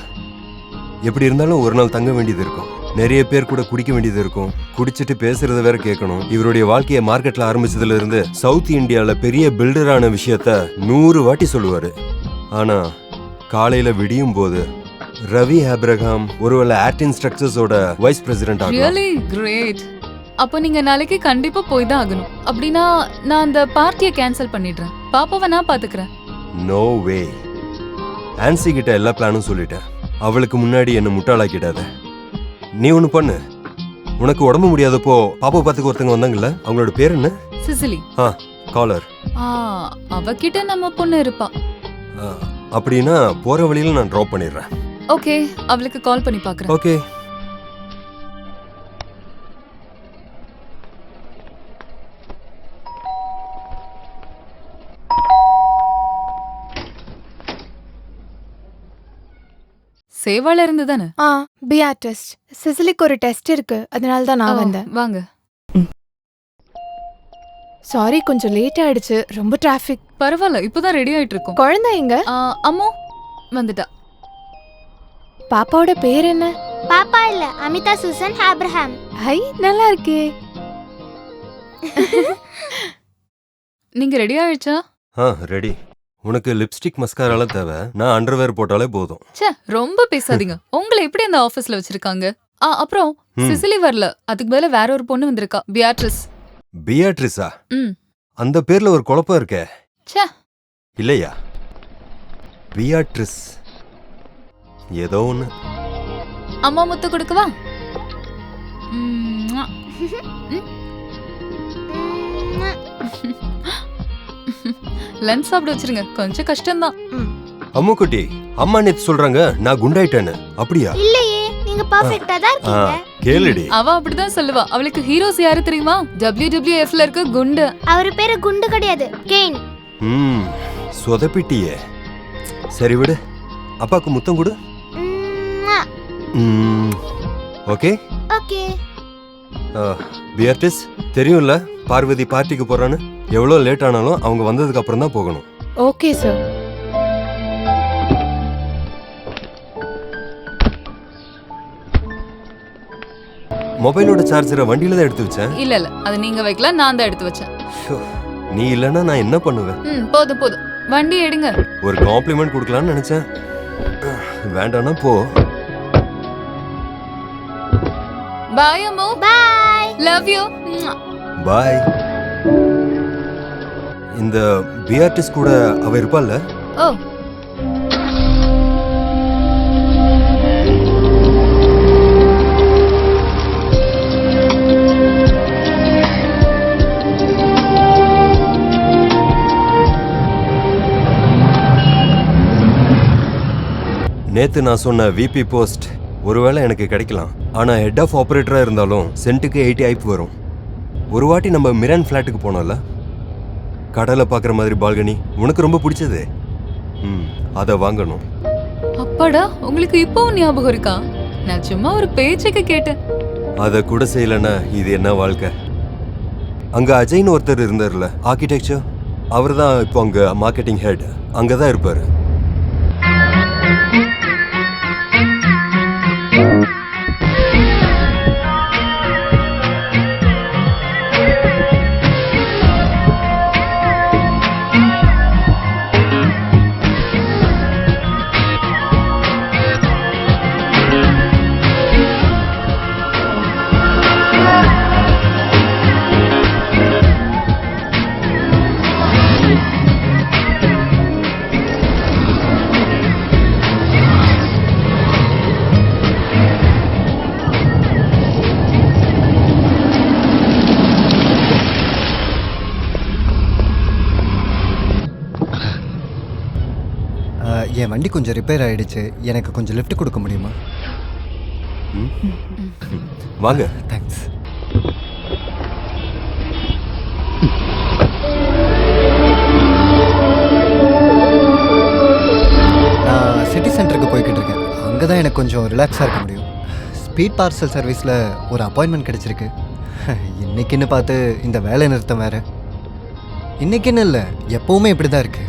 எப்படி இருந்தாலும் ஒரு நாள் தங்க வேண்டியது இருக்கும். நிறைய பேர் கூட குடிக்க வேண்டியது இருக்கும். குடிச்சிட்டு பேசுறத வேற கேட்கணும். இவருடைய வாழ்க்கையை மார்க்கெட்ல ஆரம்பிச்சதுல இருந்து சவுத் இந்தியால பெரிய பில்டரான விஷயத்த 100 வாட்டி சொல்லுவாரு. ஆனா காலையில விடியும் போது ரவி ஆப்ரஹாம் ஒருவேளை ஆர்டின் ஸ்ட்ரக்சர்ஸோட வைஸ் பிரசிடென்ட் ஆகலாம். Really great. அப்போ நீங்க நாளைக்கு கண்டிப்பா போய் தான் ஆகணும். அப்படின்னா நான் அந்த பார்ட்டியை கேன்சல் பண்ணிடுறேன். பாப்பாவை நான் பாத்துக்கிறேன். நோ வே. ஆன்சி கிட்ட எல்லா பிளானும் சொல்லிட்டேன். அவளுக்கு முன்னாடி என்ன முட்டாளாக்கிடாத. நீ ஒண்ணு பண்ணு. உனக்கு உடம்பு முடியாதப்போ பாப்பா பார்த்துக்கு ஒருத்தங்க வந்தாங்கல்ல, அவங்களோட பேர் என்ன? சிசிலி. காலர். அவகிட்ட நம்ம பொண்ணு இருப்பா. அப்படின்னா போற வழியில நான் டிராப் பண்ணிடுறேன். ஓகே, அவளுக்கு கால் பண்ணி பார்க்கறேன். ஓகே. சேவால இருந்து தானே? PR test. சிசிலிக்கு ஒரு டெஸ்ட் இருக்கு, அதனால தான் நான் வந்தேன். வாங்க. சாரி, கொஞ்சம் லேட் ஆயிடுச்சு. ரொம்ப டிராஃபிக். பரவாயில்ல, இப்போதான் ரெடி ஆயிட்டு இருக்கோம். குழந்தை எங்க? அம்மோ வந்துட்டா. பாப்பாவோட பேர் என்ன? பாப்பா இல்ல, அமிதா சூசன் ஆப்ரஹாம். ஹை, நல்லா இருக்கே. நீங்க ரெடி ஆயிடுச்சா? ரெடி. உனக்கு லிப்ஸ்டிக் மஸ்காராலாம் தேவை. நான் அண்டர்வேர் போட்டாலே போதும். ச்சே, ரொம்ப பேசாதீங்க. உங்களை எப்படி அந்த ஆபீஸ்ல வச்சிருக்காங்க? அப்புறம் சிசிலி வரல, அதுக்கு பதிலா வேற ஒரு பொண்ணு வந்திருக்கா, பியாட்ரிஸ். பியாட்ரிஸா? அந்த பேர்ல ஒரு குழப்பம் இருக்கே. ச்சே. இல்லையா? பியாட்ரிஸ் ஏதோ ஒண்ணு. அம்மா முத்து கொடுக்கவா? லஞ்ச் சாப்பிட வச்சிருங்க, கொஞ்சம் கஷ்டம்தான். அம்முக்குட்டி, அம்மா நேத்து சொல்றாங்க நான் குண்டாயிட்டேன்னு. அப்படியா? இல்லையே, நீ நீங்க பெர்ஃபெக்ட்டா தான் இருக்கீங்க. கேளுடி. அவ அப்படிதான் சொல்லுவா. அவளுக்கு ஹீரோஸ் யாரு தெரியுமா? WWFல இருக்க குண்டு. அவர் பேரு குண்டு கிடையாது, கெயின். சொதப்பிட்டியே. சரி விடு, அப்பாக்கு முத்தம் கொடு. Okay okay. பியர்டிஸ் தெரியும்ல பார்வதி பார்ட்டிக்கு போறான்னு. எவ்வளோ லேட் ஆனாலும் அவங்க வந்ததுக்கு அப்புறம் தான் போகணும். Okay sir. மொபைலோட சார்ஜரை வண்டியில தான் எடுத்து வச்சேன். இல்ல இல்ல, அது நீங்க வைக்கல, நான் தான் எடுத்து வச்சேன். நீ இல்லனா நான் என்ன பண்ணுவேன்? போதும் போதும், வண்டி எடுங்க. ஒரு காம்ப்ளிமெண்ட் கொடுக்கலாம்னு நினைச்சேன். வேண்டானா போ. Bye Ammu. Bye. Love you. Bye. இந்த பிஆர்டிஸ் கூட அவ இருப்பாள்ல? ஓ. நேத்து நான் சொன்ன விபி போஸ்ட் ஒருவேளை எனக்கு கிடைக்கலாம். ஆனா ஹெட் ஆஃப் ஆபரேட்டரா இருந்தாலும் சென்ட்டுக்கு 80 ஐப் வரும். ஒரு வாட்டி நம்ம மிரான் ஃபிளாட்டுக்கு போனோம்ல, கடலை பார்க்குற மாதிரி பால்கனி, உனக்கு ரொம்ப பிடிச்சது. அதை வாங்கணும். அப்பாடா, உங்களுக்கு இப்பவும் ஞாபகம் இருக்கா? நான் சும்மா ஒரு பேச்சுக்கு கேட்டேன். அதை கூட செய்யலன்னா இது என்ன வாழ்க்கை? அங்க அஜய்னு ஒருத்தர் இருந்தார்ல, ஆர்கிடெக்சர், அவர் தான் இப்போ அங்க மார்க்கெட்டிங் ஹெட். அங்கதான் இருப்பாரு. என் வண்டி கொஞ்சம் ரிப்பேர் ஆயிடுச்சு, எனக்கு கொஞ்சம் லிஃப்ட் கொடுக்க முடியுமா? வாங்க. தேங்க்ஸ். நான் சிட்டி சென்டருக்கு போய்கிட்டு இருக்கேன். அங்கே தான் எனக்கு கொஞ்சம் ரிலாக்ஸாக இருக்க முடியும். ஸ்பீட் பார்சல் சர்வீஸில் ஒரு அப்பாயின்மெண்ட் கிடச்சிருக்கு. இன்னைக்குன்னு பார்த்து இந்த வேலை நிறுத்தம் வேறு. இன்னைக்குன்னு இல்லை, எப்போவுமே இப்படி தான் இருக்குது.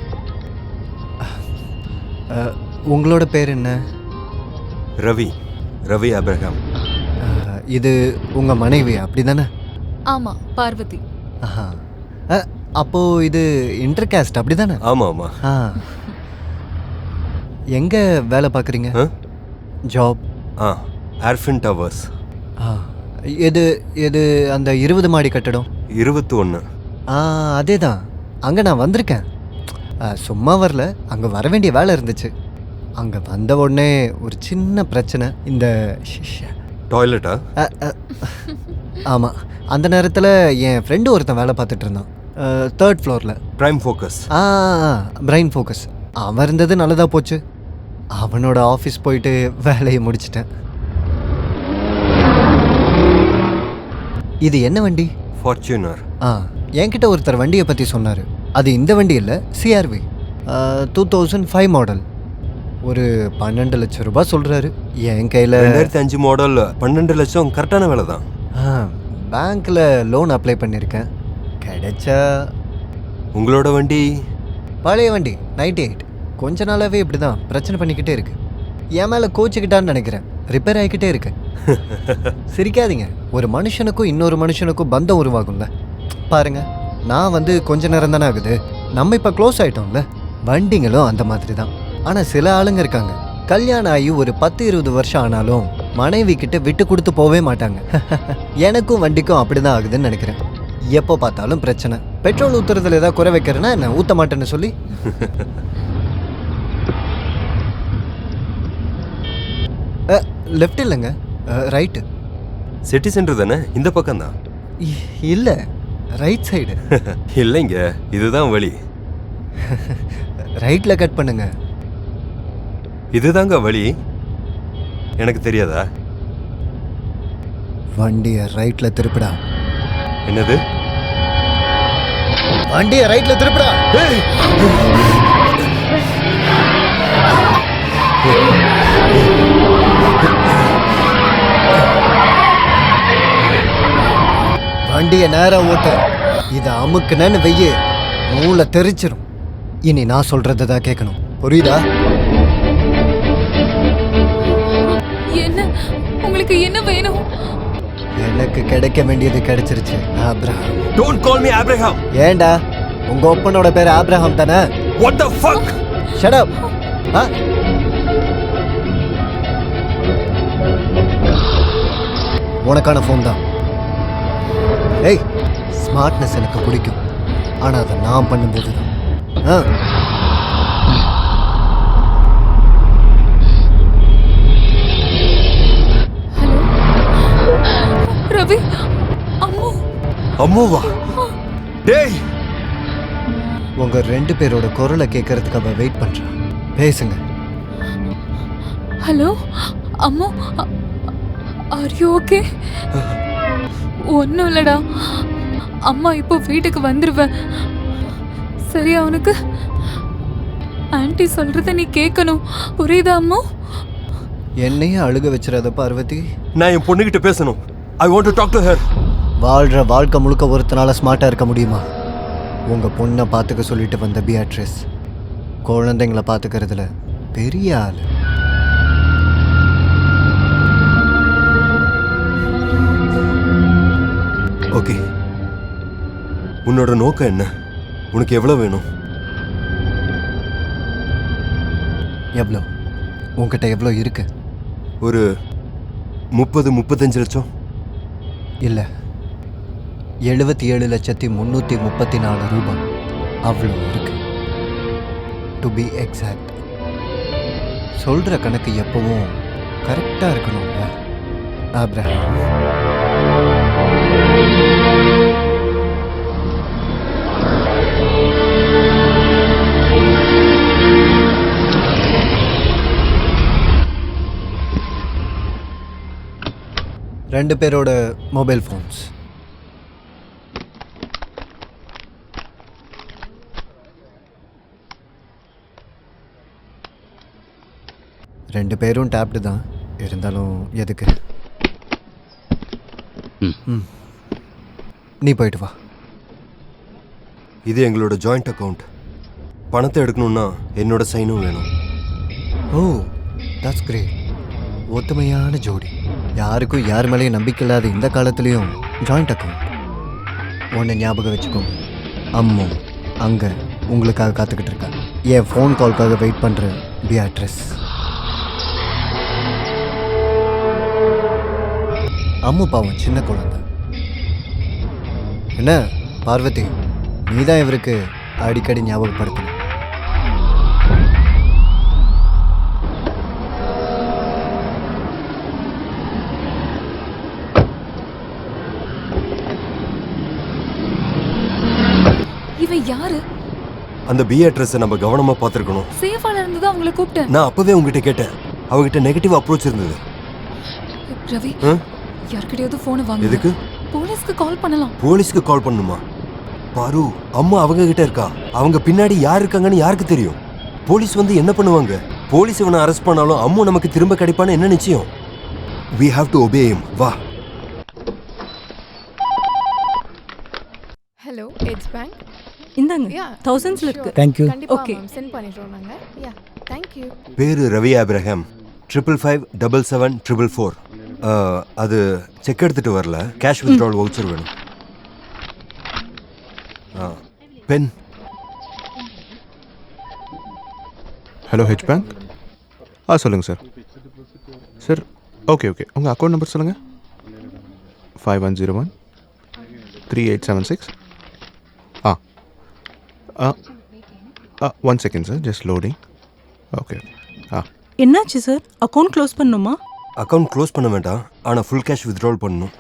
உங்களோட பேர் என்ன? ரவி. ரவி அப்ரஹாம். இது உங்கள் மனைவி அப்படி தானே? ஆமா, பார்வதி. அப்போ இது இன்டர்காஸ்ட் அப்படி தானே? ஆமாம் ஆமாம். எங்கே வேலை பார்க்குறீங்க? ஜாப்? ஏர்ஃபின் டவர்ஸ். எது எது அந்த 20 மாடி கட்டடம்? 21. அதே தான். அங்கே நான் வந்திருக்கேன். சும்மா வரல, அங்கே வர வேண்டிய வேலை இருந்துச்சு. அங்கே வந்த உடனே ஒரு சின்ன பிரச்சனை. இந்த டாய்லெட்டா? ஆமாம், அந்த நேரத்தில் என் ஃப்ரெண்டு ஒருத்தன் வேலை பார்த்துட்டு இருந்தான், 3rd ஃப்ளோரில். Prime focus. Brain focus. அவன் இருந்தது நல்லதாக போச்சு. அவனோட ஆஃபீஸ் போயிட்டு வேலையை முடிச்சிட்டேன். இது என்ன வண்டி? ஃபார்ச்சுனர். என்கிட்ட ஒருத்தர் வண்டியை பற்றி சொன்னார். அது இந்த வண்டி இல்லை, CRV 2005 மாடல். ஒரு 12 லட்சம் ரூபாய் சொல்கிறாரு. என் கையில் 2005 மாடல் 12 லட்சம் கரெக்டான வேலை தான். பேங்க்கில் லோன் அப்ளை பண்ணியிருக்கேன், கிடைச்சா. உங்களோட வண்டி? பழைய வண்டி, 98. கொஞ்ச நாளாகவே இப்படி தான் பிரச்சனை பண்ணிக்கிட்டே இருக்கு. என் மேலே கோச்சிக்கிட்டான்னு நினைக்கிறேன், ரிப்பேர் ஆகிக்கிட்டே இருக்கு. சிரிக்காதீங்க, ஒரு மனுஷனுக்கும் இன்னொரு மனுஷனுக்கும் பந்தம் உருவாகும்ல. பாருங்க, நான் கொஞ்ச நேரம் தானே ஆகுது, நம்ம இப்போ க்ளோஸ் ஆகிட்டோம்ல. வண்டிங்களும் அந்த மாதிரி தான். ஆனால் சில ஆளுங்க இருக்காங்க, கல்யாணம் ஆகி ஒரு 10-20 வருஷம் ஆனாலும் மனைவி கிட்ட விட்டு கொடுத்து போவே மாட்டாங்க. எனக்கும் வண்டிக்கும் அப்படி தான் ஆகுதுன்னு நினைக்கிறேன். எப்போ பார்த்தாலும் பிரச்சனை. பெட்ரோல் ஊற்றுறதுல ஏதாவது குறை வைக்கிறேன்னா என்ன ஊற்ற மாட்டேன்னு சொல்லி. லெஃப்ட் இல்லைங்க, ரைட்டு. சிட்டி சென்டர் தானே, இந்த பக்கம் தான். இல்லை, ரைட் சைடு. இல்லைங்க, இதுதான் வழி. ரைட்டில் கட் பண்ணுங்க. இதுதாங்க வழி. எனக்கு தெரியாதா? வண்டியை ரைட்ல திருப்புடா. என்னது? வண்டியை ரைட்ல திருப்புடா. வண்டியை நேரா ஓட்டு. இதை அமுக்குனன்னு வெய்ய மூளை தெரிச்சிரும். இனி நான் சொல்றதை தான் கேட்கணும், புரியுதா? என்ன உங்களுக்கு என்ன வேணும்? எனக்கு கிடைக்க வேண்டியது கிடைச்சிருச்சு. Abraham. Don't call me Abraham. ஏண்டா உங்க ஒப்பனோட பேர் ஆப்ரஹாம் தானே? What the fuck? Shut up. உனக்கான ஃபோன் தான். ஏய், ஸ்மார்ட்னஸ் எனக்கு பிடிக்கும், ஆனா அதை நான் பண்ணும்போது தான். ரவி, அம்மு. அம்முவா? டேய், உங்க 2 பேரோட குரலை கேட்கறதுக்காக வெயிட் பண்றேன். பேசுங்க. Hello Ammu, are you okay? ஒன்றும் இல்லடா, அம்மா இப்போ வீட்டுக்கு வந்துருவேன். சரியா? உனக்கு ஆன்ட்டி சொல்றத நீ கேட்கணும், புரியுதா அம்மு? என்னையே அழுக வச்சிடாத பார்வதி. நான் என் பொண்ணுகிட்ட பேசணும். I want to talk to her. வாழ்ற வாழ்க்கை முழுக்க ஒருத்தனால ஸ்மார்ட்டா இருக்க முடியுமா? உங்க பொண்ணை பார்த்துக்க சொல்லிட்டு வந்த பியாட்ரிஸ் குழந்தைங்களை பார்த்துக்கிறதுல பெரிய ஆளு. ஓகே, உன்னோட நோக்கம் என்ன? உனக்கு எவ்வளவு வேணும்? எவ்வளோ? உங்ககிட்ட எவ்வளோ இருக்கு? ஒரு 30-35 லட்சம். இல்லை, 77,334,000 ரூபாய். அவ்வளோ இருக்கு, டு பி எக்ஸாக்ட். சொல்கிற கணக்கு எப்பவும் கரெக்டாக இருக்கணும்ல ஆப்ரஹாம். ரெண்டு பேரோட மொபைல் ஃபோன்ஸ். ரெண்டு பேரும் டேப்டு தான், இருந்தாலும் எதுக்கு? நீ போயிட்டு வா. இது எங்களோட ஜாயிண்ட் அக்கவுண்ட். பணத்தை எடுக்கணும்னா என்னோட சைனும் வேணும். ஓ, தட்ஸ் கிரேட். ஒத்துமையான ஜோடி. யாருக்கும் யார் மேலேயும் நம்பிக்கை இல்லாத இந்த காலத்துலேயும் ஜாயிண்ட் அக்கவுண்ட். ஒன்று ஞாபகம் வச்சுக்கோங்க, அம்மு அங்கே உங்களுக்காக காத்துக்கிட்டு இருக்கா. என் ஃபோன் கால்க்காக வெயிட் பண்ணுற பியாட்ரிஸ். அம்மு பாவம் சின்ன குழந்தை. என்ன பார்வதி, நீ தான் இவருக்கு அடிக்கடி ஞாபகப்படுத்தணும். இவன் யாரு? அந்த பியாட்ரிஸை நம்ம கவனமா பார்த்துருக்கணும். சேஃபால இருந்தது அவங்கள கூப்பிட்டேன். நான் அப்பவே உங்ககிட்ட கேட்டேன், அவகிட்ட நெகட்டிவ் அப்ரோச் இருந்தது. ரவி, யார்கிட்டயாவது போனை வாங்க. எதுக்கு? போலீஸ்க்கு கால் பண்ணலாம். போலீஸ்க்கு கால் பண்ணுமா? பாரு, அம்மா அவங்க கிட்ட இருக்கா. அவங்க பின்னாடி யார் இருக்காங்கன்னு யாருக்கு தெரியும்? போலீஸ் வந்து என்ன பண்ணுவாங்க? போலீஸ் இவனை அரெஸ்ட் பண்ணாலும் அம்மு நமக்கு திரும்ப கிடைப்பான்னு என்ன நிச்சயம்? We have to obey him. வா. Hello, edge bank. இந்தாங்க, 1000s இருக்கு. Thank you. ஓகே, சென்ட் பண்ணிடுறோம் நாங்க. யா, thank you. பேரு ரவி ஆப்ரஹாம். 5557744. அது செக் எடுத்துட்டு வரல. கேஷ் வித்ட்ராவல் வவுச்சர் வேணும். பென். Hello, H bank. சொல்லுங்கள் சார். சார், ஓகே ஓகே, உங்கள் அக்கௌண்ட் நம்பர் சொல்லுங்கள். 51013876. 1 second sir, just loading. Okay. என்னாச்சு சார்? அக்கவுண்ட் க்ளோஸ் பண்ணணுமா? அக்கௌண்ட் க்ளோஸ் பண்ண வேண்டாம், ஆனால் ஃபுல் கேஷ் வித்ட்ராவல் பண்ணணும்.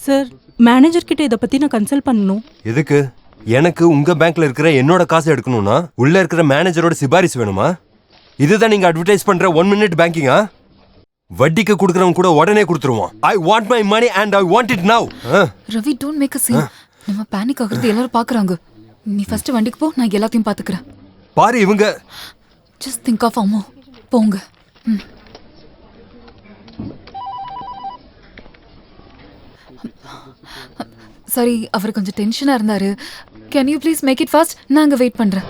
சார், மேனேஜர் கிட்ட இதை பற்றி நான் கன்சல்ட் பண்ணணும். எதுக்கு? எனக்கு உங்கள் பேங்க்கில் இருக்கிற என்னோட காசை எடுக்கணும்னா உள்ளே இருக்கிற மேனேஜரோட சிபாரிசு வேணுமா? இதுதான் நீங்கள் அட்வர்டைஸ் பண்ணுற 1 மினிட் பேங்கிங்கா? வட்டிக்கு கொடுக்கறவன் கூட உடனே கொடுத்துருவான். I want my money and I want it now. Ravi don't make a scene. நம்ம பேனிக் ஆகுறது எல்லாரும் பாக்குறாங்க. நீ ஃபர்ஸ்ட் வண்டிக்கு போ, நான் எல்லாத்தையும் பாத்துக்கறேன். பாரு இவங்க. ஜஸ்ட் திங்க் ஆஃப் அம்மா. போங்க. சாரி, அவர் கொஞ்சம் டென்ஷனா இருந்தாரு. Can you please make it fast? நான் அங்க வெயிட் பண்றேன்.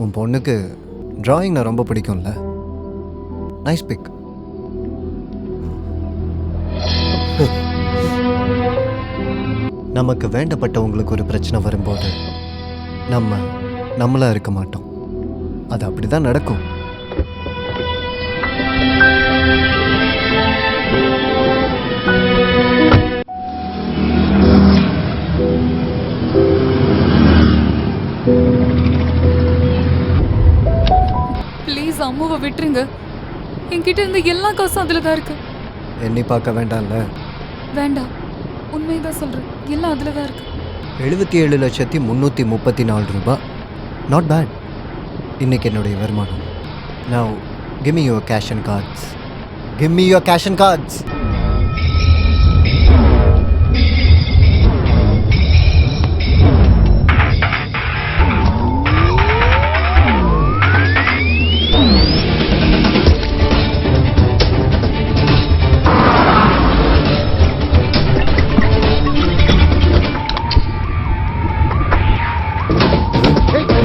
உன் பொண்ணுக்கு டிராயிங் நான் ரொம்ப பிடிக்கும்ல? Nice pic. நமக்கு வேண்டப்பட்டவங்களுக்கு ஒரு பிரச்சனை வரும்போது நம்மளா இருக்க மாட்டோம். அது அப்படிதான் நடக்கும். ப்ளீஸ் அம்மாவை விட்டுருங்க. என்கிட்ட இருந்த எல்லா காசும் அதுல தான் இருக்கு. எண்ணி பார்க்க வேண்டாம்ல? வேண்டாம், உண்மைதான் சொல்றேன். எல்லாம் அதுல தான் இருக்கு. 77,334 ரூபாய். Not bad. இன்னைக்கு என்னுடைய வருமானம். Now give me your cash and cards. Give me your cash and cards.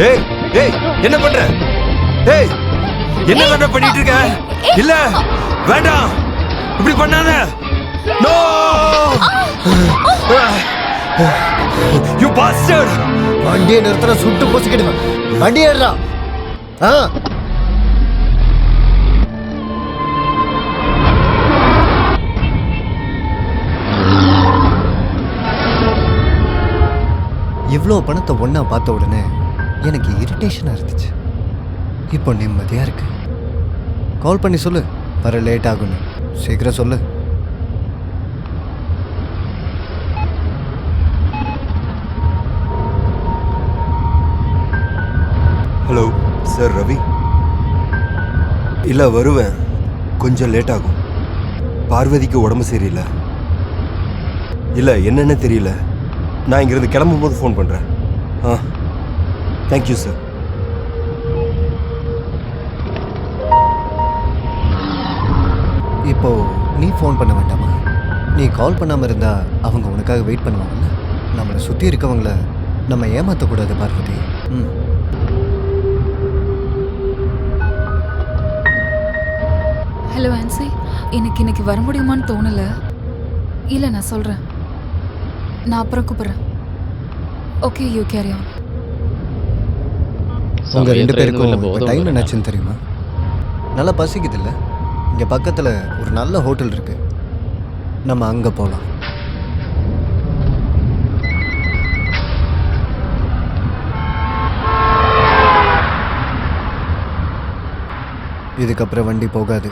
ஏய் ஏய் என்ன பண்ற? ஏய் என்ன பண்ணிட்டு இருக்க? இல்ல வேண்டாம், இப்படி பண்ணாத. No you bastard. வண்டியை நிறுத்துற, சுட்டு பொசுக்கிடுவேன். வண்டி ஏறா. இவ்வளோ பணத்தை ஒன்றா பார்த்த உடனே எனக்கு இரிட்டேஷனாக இருந்துச்சு. இப்போ நிம்மதியாக இருக்கு. கால் பண்ணி சொல்லு, வர லேட் ஆகுன்னு. சீக்கிரம் சொல்லு. Hello sir, Ravi. இல்லை வருவேன், கொஞ்சம் லேட் ஆகும். பார்வதிக்கு உடம்பு சரியில்லை. இல்லை என்னென்ன தெரியல. நான் இங்கிருந்து கிளம்பும்போது ஃபோன் பண்ணுறேன். Thank you sir. இப்போ நீ ஃபோன் பண்ண வேண்டாமா? நீ கால் பண்ணாமல் இருந்தா அவங்க உனக்காக வெயிட் பண்ணுவாங்கல்ல. நம்மளை சுற்றி இருக்கவங்கள நம்ம ஏமாற்றக்கூடாது பார்வதி. ஹலோ ஆன்சி, எனக்கு இன்னைக்கு வர முடியுமான்னு தோணல. இல்லை, நான் சொல்கிறேன். நான் அப்புறம் கூப்பிட்றேன். Okay, you carry on. உங்கள் 2 பேருக்கும் டைம் என்னாச்சுன்னு தெரியுமா? நல்லா பசிக்குது இல்லை? இங்கே பக்கத்தில் ஒரு நல்ல ஹோட்டல் இருக்கு, நம்ம அங்கே போகலாம். இதுக்கப்புறம் வண்டி போகாது.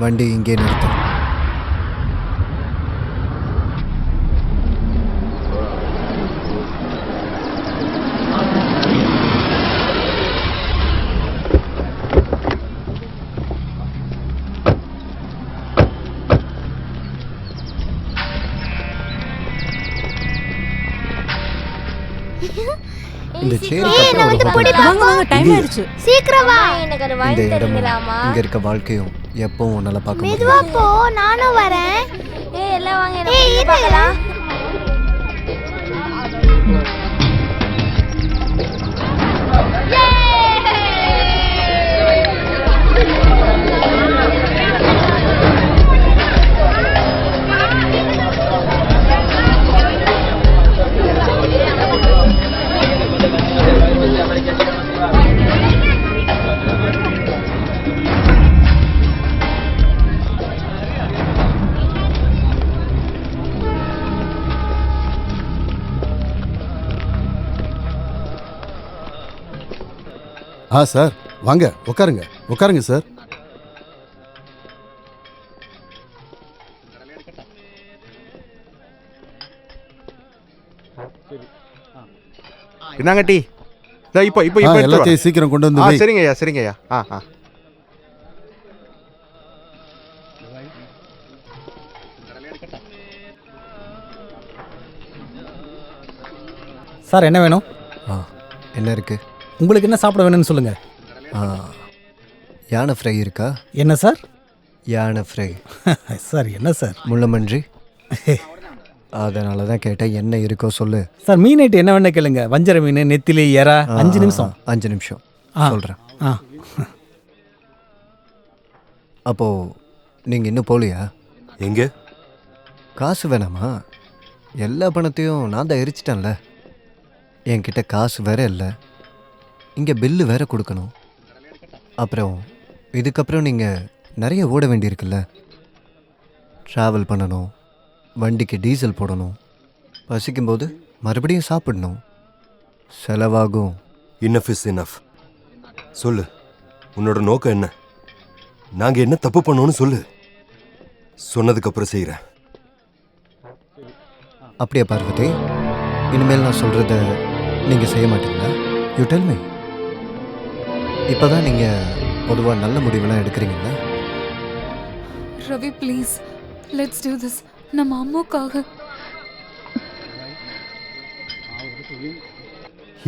வண்டி இங்கே நிறுத்தும். இந்த சேரி டைம் ஆயிடுச்சு. சீக்கிரம் வா. இந்த இடமும் இங்க இருக்க வாழ்க்கையும் எப்பவும் உன்னால பார்க்க முடியும். மெதுவா போ, நானும் வரேன். எல்லாம் வாங்க, பார்க்கலாம். சார் வாங்க, உட்காருங்க உட்காருங்க சார். என்னங்க டீ? இதோ இப்போ இப்போ இப்போ எல்லாத்தையும் சீக்கிரம் கொண்டு வந்து வை. சரிங்க ஐயா, சரிங்க ஐயா. சார் என்ன வேணும்? என்ன இருக்கு? உங்களுக்கு என்ன சாப்பிட வேணும்னு சொல்லுங்க. யானை ஃப்ரை இருக்கா? என்ன சார்? யானை ஃப்ரை. சார் என்ன சார்? முள்ளமன்றி. அதனால தான் கேட்டேன், என்ன இருக்கோ சொல்லு. சார் மீன் ஐட்டம் என்ன வேணா கேளுங்க. வஞ்சர மீன், நெத்திலி, எறா. 5 நிமிஷம். 5 நிமிஷம் சொல்கிறேன். அப்போ நீங்கள் இன்னும் போகலையா? எங்க? காசு வேணாமா? எல்லா பணத்தையும் நான் தான் எரிச்சிட்டேன்ல. என்கிட்ட காசு வேற இல்லை, இங்கே பில்லு வேற கொடுக்கணும். அப்புறம் இதுக்கப்புறம் நீங்கள் நிறைய ஓட வேண்டியிருக்குல்ல. ட்ராவல் பண்ணணும், வண்டிக்கு டீசல் போடணும், பசிக்கும்போது மறுபடியும் சாப்பிடணும், செலவாகும். Enough is enough. சொல்லு, உன்னோட நோக்கம் என்ன? நாங்கள் என்ன தப்பு பண்ணோன்னு சொல்லு. சொன்னதுக்கப்புறம் செய்கிறேன். அப்படியே பார்வதி, இனிமேல் நான் சொல்கிறத நீங்கள் செய்ய மாட்டீங்களா? You tell me. இப்போ தான் நீங்கள் பொதுவாக நல்ல முடிவெல்லாம் எடுக்கிறீங்களா? Ravi please let's do this. நம்ம அம்மாக்காக.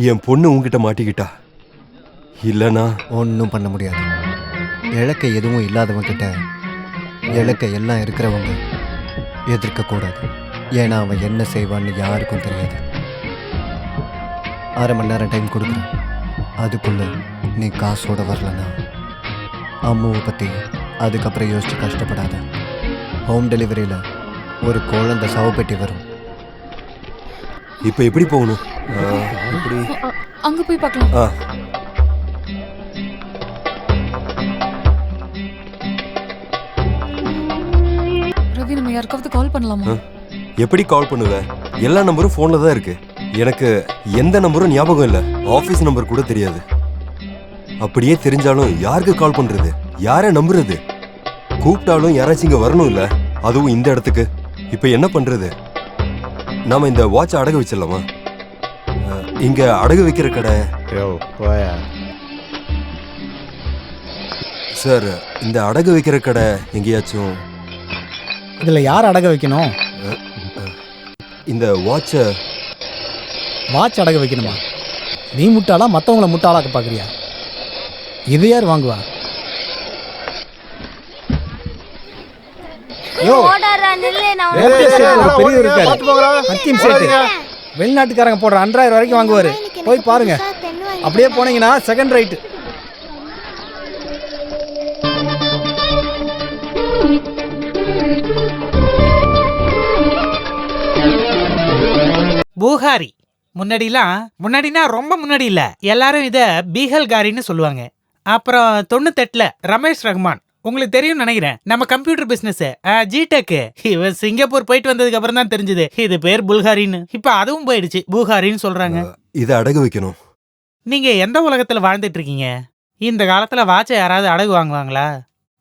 என் பொண்ணு உங்ககிட்ட மாட்டிக்கிட்டா, இல்லைனா ஒன்றும் பண்ண முடியாது. இழக்க எதுவும் இல்லாதவங்க கிட்ட இழக்க எல்லாம் இருக்கிறவங்க எதிர்க்கக்கூடாது. ஏன்னா அவன் என்ன செய்வான்னு யாருக்கும் தெரியாது. 1/2 மணி நேரம் டைம் கொடுக்குறேன். அதுக்குள்ளே நீ காசோட வரலன்னா அம்மாவை பற்றி அதுக்கப்புறம் யோசிச்சு கஷ்டப்படாத. ஹோம் டெலிவரியில் ஒரு குழந்தை சவப்பெட்டி வரும். இப்போ எப்படி போகணும்? அங்க போய் பார்க்கலாம். ரவி நம்ம யாருக்காவது கால் பண்ணலாமா? எப்படி கால் பண்ணுவ? எல்லா நம்பரும் ஃபோனில் தான் இருக்கு. எனக்கு எந்த நம்பரும் ஞாபகம் இல்லை. ஆஃபீஸ் நம்பர் கூட தெரியாது. அப்படியே தெரிஞ்சாலும் யாருக்கு கால் பண்றது? யாரை நம்புறது? கூப்பிட்டாலும் யாராச்சும் இங்கே வரணும் இல்லை, அதுவும் இந்த இடத்துக்கு. இப்போ என்ன பண்றது? நாம இந்த வாட்சை அடகு வச்சிடலாமா? இங்க அடகு வைக்கிற கடை. சார், இந்த அடகு வைக்கிற கடை எங்கேயாச்சும்? இதில் யார் அடகு வைக்கணும்? இந்த வாட்சை வாட்ச் அடகு வைக்கணுமா? நீ முட்டாளா மற்றவங்கள முட்டாளாக்க பார்க்குறியா? இது யார் வாங்குவா? பெரியவர் இருக்காரு, ஹக்கீம் சேட்டு. வெளிநாட்டுக்காரங்க போடுற 2000 வரைக்கும் வாங்குவாரு. போய் பாருங்க. அப்படியே போனீங்கன்னா செகண்ட் ரைட்டு. பூகாரி. முன்னாடினா ரொம்ப முன்னாடி இல்ல, எல்லாரும் இத பீகல்காரின்னு சொல்லுவாங்க. அப்புறம் 98ல ரமேஷ் ரஹ்மான், உங்களுக்கு தெரியும் நினைக்கிறேன், நம்ம கம்ப்யூட்டர் பிசினஸ் ஜிடெக், இவன் சிங்கப்பூர் போயிட்டு வந்ததுக்கு அப்புறம் தான் தெரிஞ்சது இது பேர் புல்காரின்னு. இப்ப அதுவும் போயிடுச்சு, பூகாரின்னு சொல்றாங்க. இதை அடகு வைக்கணும். நீங்க எந்த உலகத்துல வாழ்ந்துட்டு இருக்கீங்க? இந்த காலத்துல வாட்சை யாராவது அடகு வாங்குவாங்களா?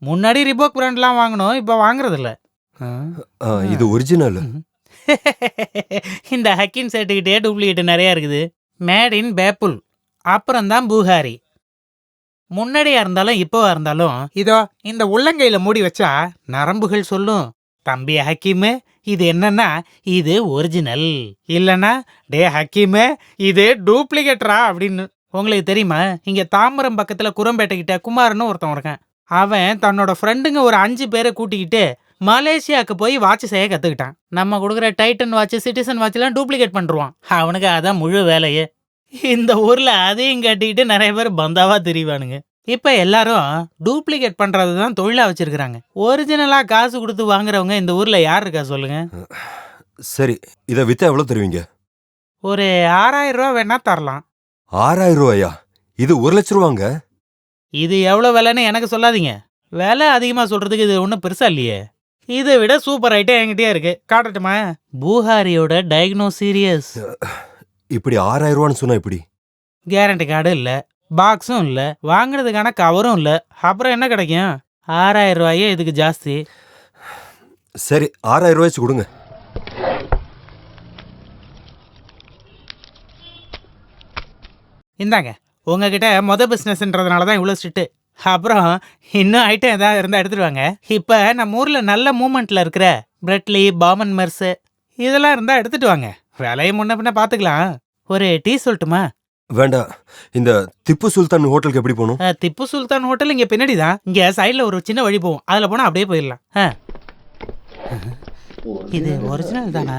முன்னாடி ரிபோக் பிராண்ட்லாம் வாங்கணும், இப்ப வாங்குறது இல்ல. இது ஒரிஜினல். இந்த ஹக்கீம் சேட்டுக்கிட்டே டூப்ளிகேட் நிறைய இருக்குது. மேட் இன் பேப்புல், அப்புறம் தான் பூகாரி. முன்னாடியா இருந்தாலும் இப்போவா இருந்தாலும் இதோ இந்த உள்ளங்கையில மூடி வச்சா நரம்புகள் சொல்லும், தம்பி ஹக்கீமு இது என்னன்னா இது ஒரிஜினல், இல்லைன்னா டே ஹக்கீமு இது டூப்ளிகேட்டரா அப்படின்னு. உங்களுக்கு தெரியுமா, இங்க தாம்பரம் பக்கத்துல குரம்பேட்டை கிட்ட குமார்னு ஒருத்தன் இருக்கான். அவன் தன்னோட ஃப்ரெண்டுங்க ஒரு 5 பேரை கூட்டிக்கிட்டு மலேசியாவுக்கு போய் வாட்ச் செய்ய கற்றுக்கிட்டான். நம்ம கொடுக்குற டைட்டன் வாட்ச், சிட்டிசன் வாட்ச்லாம் டூப்ளிகேட் பண்ணுறான். அவனுக்கு அதான் முழு வேலையே. இந்த ஊரில் அதையும் கட்டிக்கிட்டு நிறைய பேர் பந்தாவாக தெரிவானுங்க. இப்போ எல்லாரும் டூப்ளிகேட் பண்ணுறது தான் தொழிலாக வச்சுருக்கிறாங்க. ஒரிஜினலாக காசு கொடுத்து வாங்குறவங்க இந்த ஊரில் யார் இருக்கா சொல்லுங்க? சரி, இதை விற்றா எவ்வளோ தருவீங்க? ஒரு 6000 ரூபா வேணா தரலாம். 6000 ரூபாயா? இது 1 லட்ச ரூபாங்க. இது எவ்வளோ விலைன்னு எனக்கு சொல்லாதீங்க. விலை அதிகமாக சொல்கிறதுக்கு இது ஒன்றும் பெருசாக இல்லையே. இதை விட சூப்பர் ஐட்டம் என்கிட்டயே இருக்கு, காட்டட்டுமா? பூஹாரியோட டயக்னோ சீரியஸ். இப்படி 6000 ரூபான்னு சொன்னா இப்படி? கேரண்டி கார்டு இல்லை, பாக்ஸும் இல்லை, வாங்குறதுக்கான கவரும் இல்லை, அப்புறம் என்ன கிடைக்கும்? 6000 ரூபாயே இதுக்கு ஜாஸ்தி. சரி, 6000 ரூபாய்ச்சு கொடுங்க. இந்தாங்க உங்ககிட்ட பிஸ்னஸ்ன்றதுனால தான் இவ்வளோ ஸ்ட்ரிக்ட்டு. அப்புறம் இன்னும் ஐட்டம் எதாவது இருந்தால் எடுத்துட்டு வாங்க. இப்போ நம்ம ஊரில் நல்ல மூமெண்ட்டில் இருக்கிற பிரெட்லி, பாமன் மெர்ஸு இதெல்லாம் இருந்தால் எடுத்துட்டு வாங்க. விலையை முன்ன பின்ன பார்த்துக்கலாம். ஒரு டீ சொல்லட்டுமா? வேண்டாம். இந்த திப்பு சுல்தான் ஹோட்டலுக்கு எப்படி போகணும்? திப்பு சுல்தான் ஹோட்டல் இங்கே பின்னாடி தான். இங்கே சைடில் ஒரு சின்ன வழி போகும், அதில் போனால் அப்படியே போயிடலாம். இது ஒரிஜினல் தானா?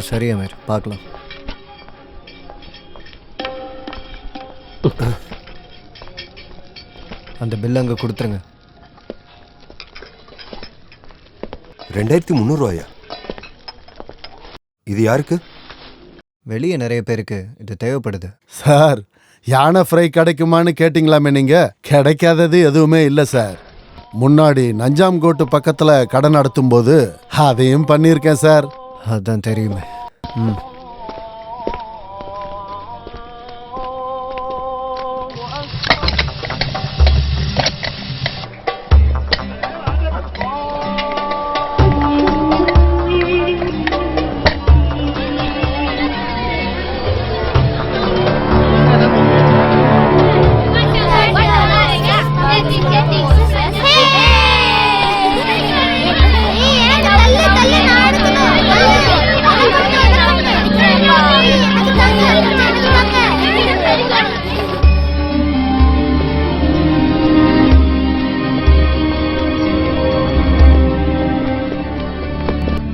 சரி அமீர், பார்க்கலாம். அந்த பில் அங்கே கொடுத்துருங்க. 2300 ரூபாயா? இது யாருக்கு? வெளியே நிறைய பேருக்கு இது தேவைப்படுது. சார், யானை ஃப்ரை கிடைக்குமான்னு கேட்டிங்களாமே நீங்க? கிடைக்காதது எதுவுமே இல்லை சார். முன்னாடி நஞ்சாம்கோட்டு பக்கத்தில் கடை நடத்தும் போது அதையும் பண்ணியிருக்கேன் சார். அதான் தெரியுமே. ம்.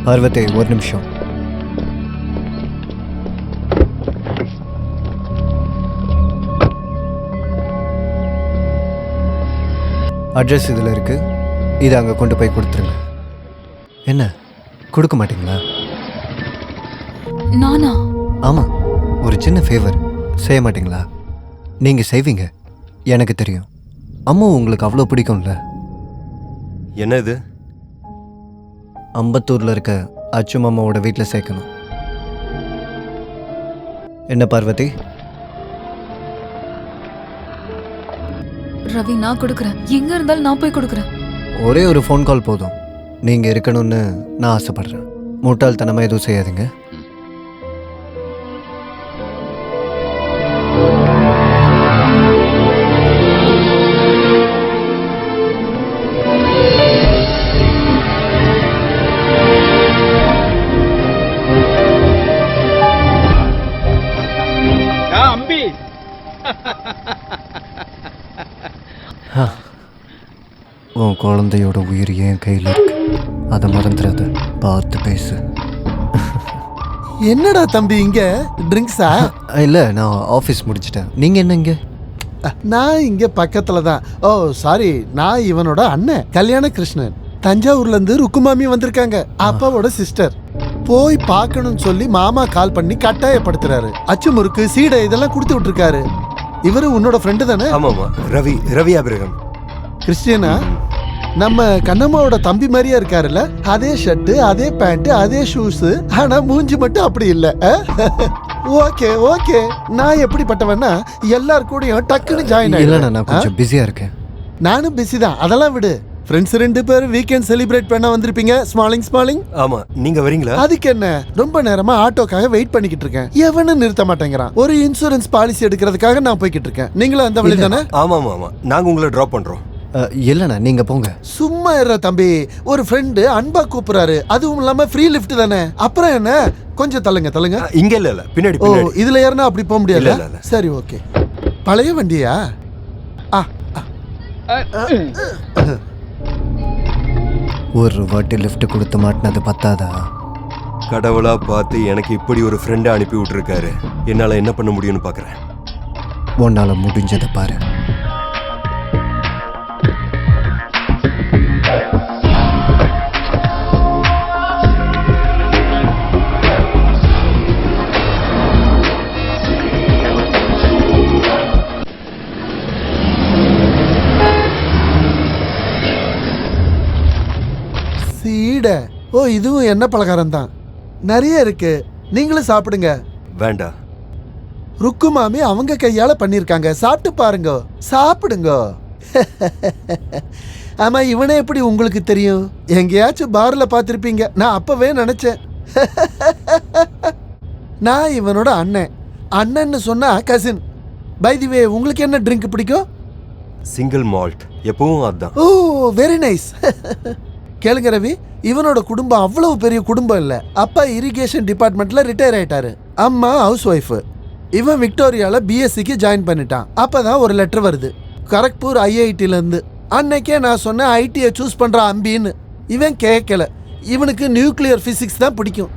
பார்வதி, ஒரு நிமிஷம். அட்ரஸ் இதில் இருக்கு. இதை அங்கே கொண்டு போய் கொடுத்துருங்க. என்ன கொடுக்க மாட்டீங்களா? நானா? ஆமாம், ஒரு சின்ன ஃபேவர் செய்ய மாட்டீங்களா? நீங்கள் செய்வீங்க, எனக்கு தெரியும். அம்மா உங்களுக்கு அவ்வளோ பிடிக்கும்ல. என்ன இது? அம்பத்தூரில் இருக்க அச்சு மாமாவோட வீட்டில் சேர்க்கணும். என்ன பார்வதி? ரவி, நான் கொடுக்குறேன். எங்க இருந்தாலும் நான் போய் கொடுக்குறேன். ஒரே ஒரு ஃபோன் கால் போதும். நீங்கள் இருக்கணும்னு நான் ஆசைப்படுறேன். முட்டாள்தனமாக எதுவும் செய்யாதீங்க. உன் குழந்தையோட உயிர் என் கையில் இருக்கு. அதை மறந்துடாத. பார்த்து பேசு. என்னடா தம்பி இங்க ட்ரிங்க்ஸா? இல்லை, நான் ஆஃபீஸ் முடிச்சிட்டேன். நீங்கள் என்ன இங்கே? நான் இங்க பக்கத்துல தான். ஓ சாரி, நான் இவனோட அண்ணன் கல்யாண கிருஷ்ணன். தஞ்சாவூர்ல இருந்து ருக்குமாமி வந்திருக்காங்க, அப்பாவோட சிஸ்டர். போய் பார்க்கணும்னு சொல்லி மாமா கால் பண்ணி கட்டாயப்படுத்துறாரு. அச்சு முறுக்கு, சீடை இதெல்லாம் கொடுத்து விட்டுருக்காரு. இவரு உன்னோட ஃப்ரெண்டு தானே? ஆமாமா, ரவி அபிரகம். கிறிஸ்டியனா? நம்ம கண்ணம்மாவோட தம்பி மாதிரியா இருக்காருல்ல? அதே ஷர்ட், அதே பேண்ட், அதே ஷூஸ். ஆனா மூஞ்சி மட்டும் அப்படி இல்ல. ஓகே ஓகே, நான் எப்படிப்பட்டவன்னா எல்லார் கூடயும் டக்குன்னு ஜாயின் ஆயிடுவேன். நான் கொஞ்சம் பிஸியா இருக்கேன். நானும் பிஸி தான், அதெல்லாம் விடு. ஃப்ரெண்ட்ஸ் 2 பேர் வீக்கெண்ட் செலிப்ரேட் பண்ண வந்திருப்பீங்க. ஸ்மாலிங். ஆமா, நீங்க வரீங்களா? அதுக்கு என்ன, ரொம்ப நேரமா ஆட்டோக்காக வெயிட் பண்ணிக்கிட்டு இருக்கேன். எவனும் நிறுத்த மாட்டேங்கிறான். ஒரு இன்சூரன்ஸ் பாலிசி எடுக்கிறதுக்காக நான் போய்கிட்டு இருக்கேன். நீங்களும் அந்த வழி தானே? ஆமா, நாங்க உங்களை டிராப் பண்றோம். இல்லண்ணா, நீங்க போங்க. சும்மா இருற தம்பி, ஒரு ஃப்ரெண்டு அன்பா கூப்பிடுறாரு. அதுவும் இல்லாம ஃப்ரீ லிஃப்ட் தானே. அப்புறம் என்ன, கொஞ்சம் தள்ளுங்க. இங்க இல்ல, பின்னாடி. ஓ, இதுல ஏறினா அப்படி போக முடியாது. சரி ஓகே. பழைய வண்டியா? ஒரு வாட்டி லிஃப்ட் கொடுத்து மாட்டினது பத்தாதா? கடவுளா பார்த்து எனக்கு இப்படி ஒரு ஃப்ரெண்டை அனுப்பி விட்டுருக்காரு. என்னால என்ன பண்ண முடியும்னு பாக்குறேன். உன்னால முடிஞ்சதை பாரு. சீடை? ஓ, இதுவும் என்ன பலகாரம் தான். நிறைய இருக்கு, நீங்களும் சாப்பிடுங்க. வேண்டாம். ருக்கு மாமி அவங்க கையால பண்ணிருக்காங்க, சாப்பிட்டு பாருங்க. சாப்பிடுங்க. ஆமா, இவனே எப்படி உங்களுக்கு தெரியும்? எங்கேயாச்சும் பார்ல பார்த்துருப்பீங்க. நான் அப்பவே நினைச்சேன். நான் இவனோட அண்ணன். அண்ணன்னு சொன்னா கசின். பை தி வே, உங்களுக்கு என்ன ட்ரிங்க் பிடிக்கும்? சிங்கிள் மால்ட், எப்பவும் அதுதான். ஓ, வெரி நைஸ். கேளுங்க ரவி, இவனோட குடும்பம் அவ்வளவு பெரிய குடும்பம் இல்ல. அப்பா இரிகேஷன் டிபார்ட்மெண்ட்ல ரிட்டையர் ஆயிட்டாரு. அம்மா ஹவுஸ் ஒய்ஃப். இவன் விக்டோரியால பிஎஸ்சிக்கு ஜாயின் பண்ணிட்டான். அப்பதான் ஒரு லெட்டர் வருது கரக்பூர் ஐஐடில இருந்து. அன்னைக்கே நான் சொன்னேன் ஐடியை சூஸ் பண்ற அம்பின்னு. இவன் கேட்கல. இவனுக்கு நியூக்ளியர் பிசிக்ஸ் தான் பிடிக்கும்.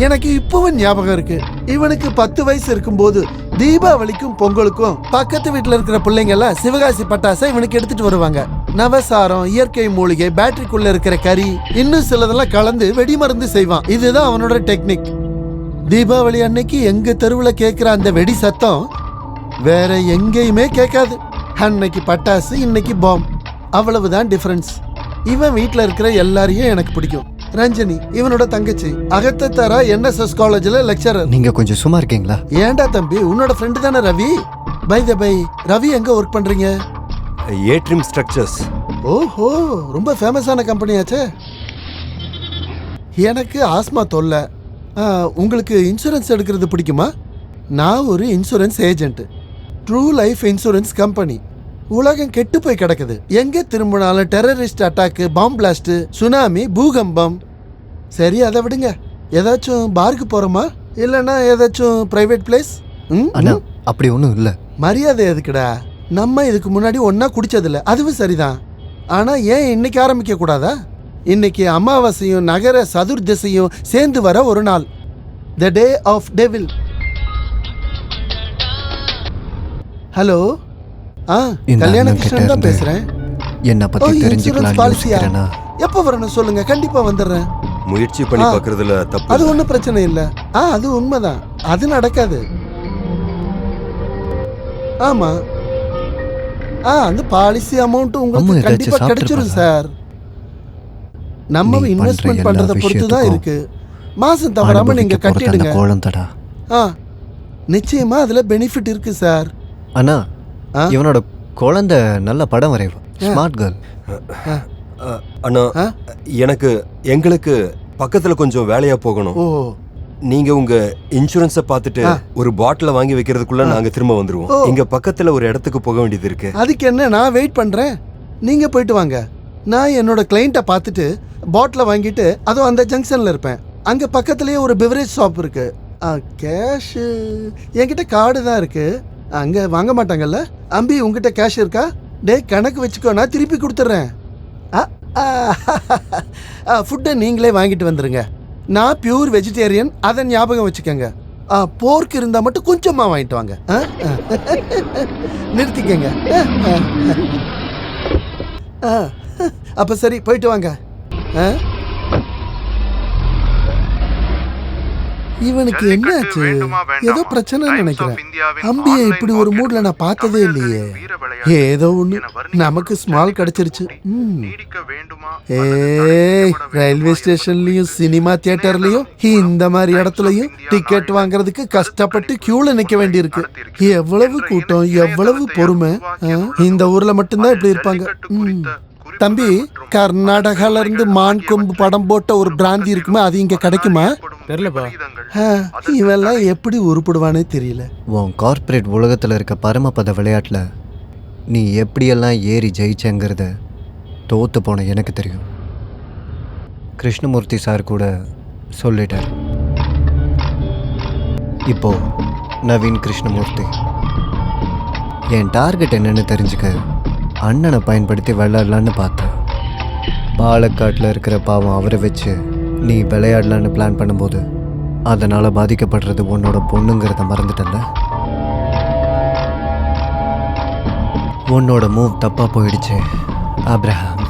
எனக்கு இப்பவும் ஞாபகம் இருக்கு. இவனுக்கு 10 வயசு இருக்கும்போது தீபாவளிக்கும் பொங்கலுக்கும் பக்கத்து வீட்டுல இருக்கிற பிள்ளைங்க எல்லாம் சிவகாசி பட்டாசை இவனுக்கு எடுத்துட்டு வருவாங்க. நவசாரம், இயற்கை மூலிகை, பேட்டரிக்குள்ள இருக்கிற கறி, இன்னும் சிலதெல்லாம் கலந்து வெடி மருந்து செய்வான். இதுதான் அவனோட டெக்னிக். தீபாவளி அன்னைக்கு எங்க தெருவுல கேட்கிற அந்த வெடி சத்தம் வேற எங்கேயுமே கேட்காது. அன்னைக்கு பட்டாசு, இன்னைக்கு பாம். அவ்வளவுதான் டிஃபரன்ஸ். இவன் வீட்டுல இருக்கிற எல்லாரையும் எனக்கு பிடிக்கும். ரஞ்சனி இவனோட தங்கச்சி. அகத்தத்தாரா என்எஸ்எஸ் காலேஜ்ல லெக்சரர். நீங்க கொஞ்சம் சும்மா இருக்கீங்களா? ஏண்டா தம்பி, உன்னோட ஃப்ரெண்டு தானே Ravi? By the way, Ravi எங்க ஒர்க் பண்றீங்க? ஏட்ரிம் ஸ்ட்ரக்சர்ஸ். ஓஹோ, ரொம்ப ஃபேமஸான கம்பெனியாச்சே. எனக்கு ஆஸ்மா தொல்லை. உங்களுக்கு இன்சூரன்ஸ் எடுக்கிறது பிடிக்குமா? நான் ஒரு insurance agent. True life insurance company. உலகம் கெட்டு போய் கிடக்குது. எங்கே திரும்பினாலும் terrorist attack, bomb blast, tsunami, பூகம்பம். சரி, அதை விடுங்க. ஏதாச்சும் பார்க்கு போறோமா? இல்லைன்னா ஏதாச்சும் பிரைவேட் பிளேஸ்? அப்படி ஒன்றும் இல்லை. மரியாதை எதுக்குடா? நம்ம இதுக்கு முன்னாடி ஒன்னா குடிச்சதில்ல, அதுவும் சரிதான். ஆனா ஏன் இன்னைக்கு ஆரம்பிக்க கூடாதா? இன்னைக்கு அமாவாசையும் நகர சதுர்தசியும் சேர்ந்து வர ஒரு நாள். த டே ஆஃப் டெவில். ஹலோ, கல்யாண கிருஷ்ணன் தான் பேசுறேன். என்ன பத்தி தெரிஞ்சுக்கலாம் யோசிக்கிறேனா? எப்ப வரணும் சொல்லுங்க, கண்டிப்பா வந்துடுறேன். முயற்சி பண்ணி பார்க்கறதுல தப்பு. அது ஒன்றும் பிரச்சனை இல்ல. அது உண்மைதான். அது நடக்காது. ஆமா, அந்த பாலிசி அமௌண்ட் உங்களுக்கு கண்டிப்பா கிடைச்சிரும் சார். நம்ம இன்வெஸ்ட்மெண்ட் பண்றத பொறுத்து தான் இருக்கு. மாசம் தவறாம நீங்க கட்டிடுங்க. நிச்சயமா அதுல பெனிஃபிட் இருக்கு சார். அண்ணா, இவனோட குழந்தை நல்ல படம் வரைவா. Smart girl. அண்ணா, எங்களுக்கு பக்கத்துல கொஞ்சம் வேலையா போகணும். நீங்க உங்க இன்சூரன்ஸ பார்த்துட்டு ஒரு பாட்டில வாங்கி வைக்கிறதுக்குள்ள நாங்க திரும்ப வந்துருவோம். இங்க பக்கத்துல ஒரு இடத்துக்கு போக வேண்டியது இருக்கு. அதுக்கு என்ன, நான் வெயிட் பண்றேன். நீங்க போயிட்டு வாங்க. நான் என்னோட கிளைண்ட்டை பார்த்துட்டு பாட்டில வாங்கிட்டு அதுவும் அந்த ஜங்ஷன்ல இருப்பேன். அங்க பக்கத்துலயே ஒரு பெவரேஜ் ஷாப் இருக்கு. கேஷ் என்கிட்ட கார்டு தான் இருக்கு. அங்க வாங்க மாட்டாங்கல்ல. அம்பி, உங்ககிட்ட கேஷ் இருக்கா? டே, கணக்கு வச்சுக்கோ, நான் திருப்பி கொடுத்துட்றேன். ஃபுட்டை நீங்களே வாங்கிட்டு வந்துருங்க. நான் பியூர் வெஜிடேரியன், அதை ஞாபகம் வச்சுக்கோங்க. போர்க் இருந்தா மட்டும் கொஞ்சமா வாங்கிட்டு வாங்க. நிறுத்திக்கங்க. அப்ப சரி, போயிட்டு வாங்க. இவனுக்கு என்னாச்சு? ஏதோ பிரச்சனை நினைக்கிறேன். அம்பியை இப்படி ஒரு மூட்ல நான் பார்த்ததே இல்லையே. ஏதோ ஒண்ணு நமக்கு ஸ்மால் கிடைச்சிருச்சு. ரயில்வே ஸ்டேஷன்லயும் சினிமா தியேட்டர்லயும் இந்த மாதிரி இடத்துலயும் டிக்கெட் வாங்குறதுக்கு கஷ்டப்பட்டு கியூல நிக்க வேண்டியிருக்கு. எவ்வளவு கூட்டம், எவ்வளவு பொறுமை. இந்த ஊர்ல மட்டும்தான் இப்படி இருப்பாங்க. தம்பி, கர்நாடகால இருந்து மான் கொம்பு படம் போட்ட ஒரு பிராந்தி இருக்குமா, அது இங்க கிடைக்குமா? தெரியலப்பா. இவெல்லாம் எப்படி உருப்படுவானே தெரியல. உன் கார்ப்பரேட் உலகத்தில் இருக்க பரமபத விளையாட்டில் நீ எப்படியெல்லாம் ஏறி ஜெயிச்சங்கிறத தோத்து போன எனக்கு தெரியும். கிருஷ்ணமூர்த்தி சார் கூட சொல்லிட்டார். இப்போ நவீன் கிருஷ்ணமூர்த்தி. என் டார்கெட் என்னன்னு தெரிஞ்சுக்க அண்ணனை பயன்படுத்தி விளையாடலான்னு பார்த்தேன். பாலக்காட்டில் இருக்கிற பாவம் அவரை வச்சு நீ விளையாடலான்னு பிளான் பண்ணும்போது அதனால் பாதிக்கப்படுறது உன்னோட பொண்ணுங்கிறத மறந்துட்டல. உன்னோட மூவ் தப்பாக போயிடுச்சு ஆப்ரஹாம்.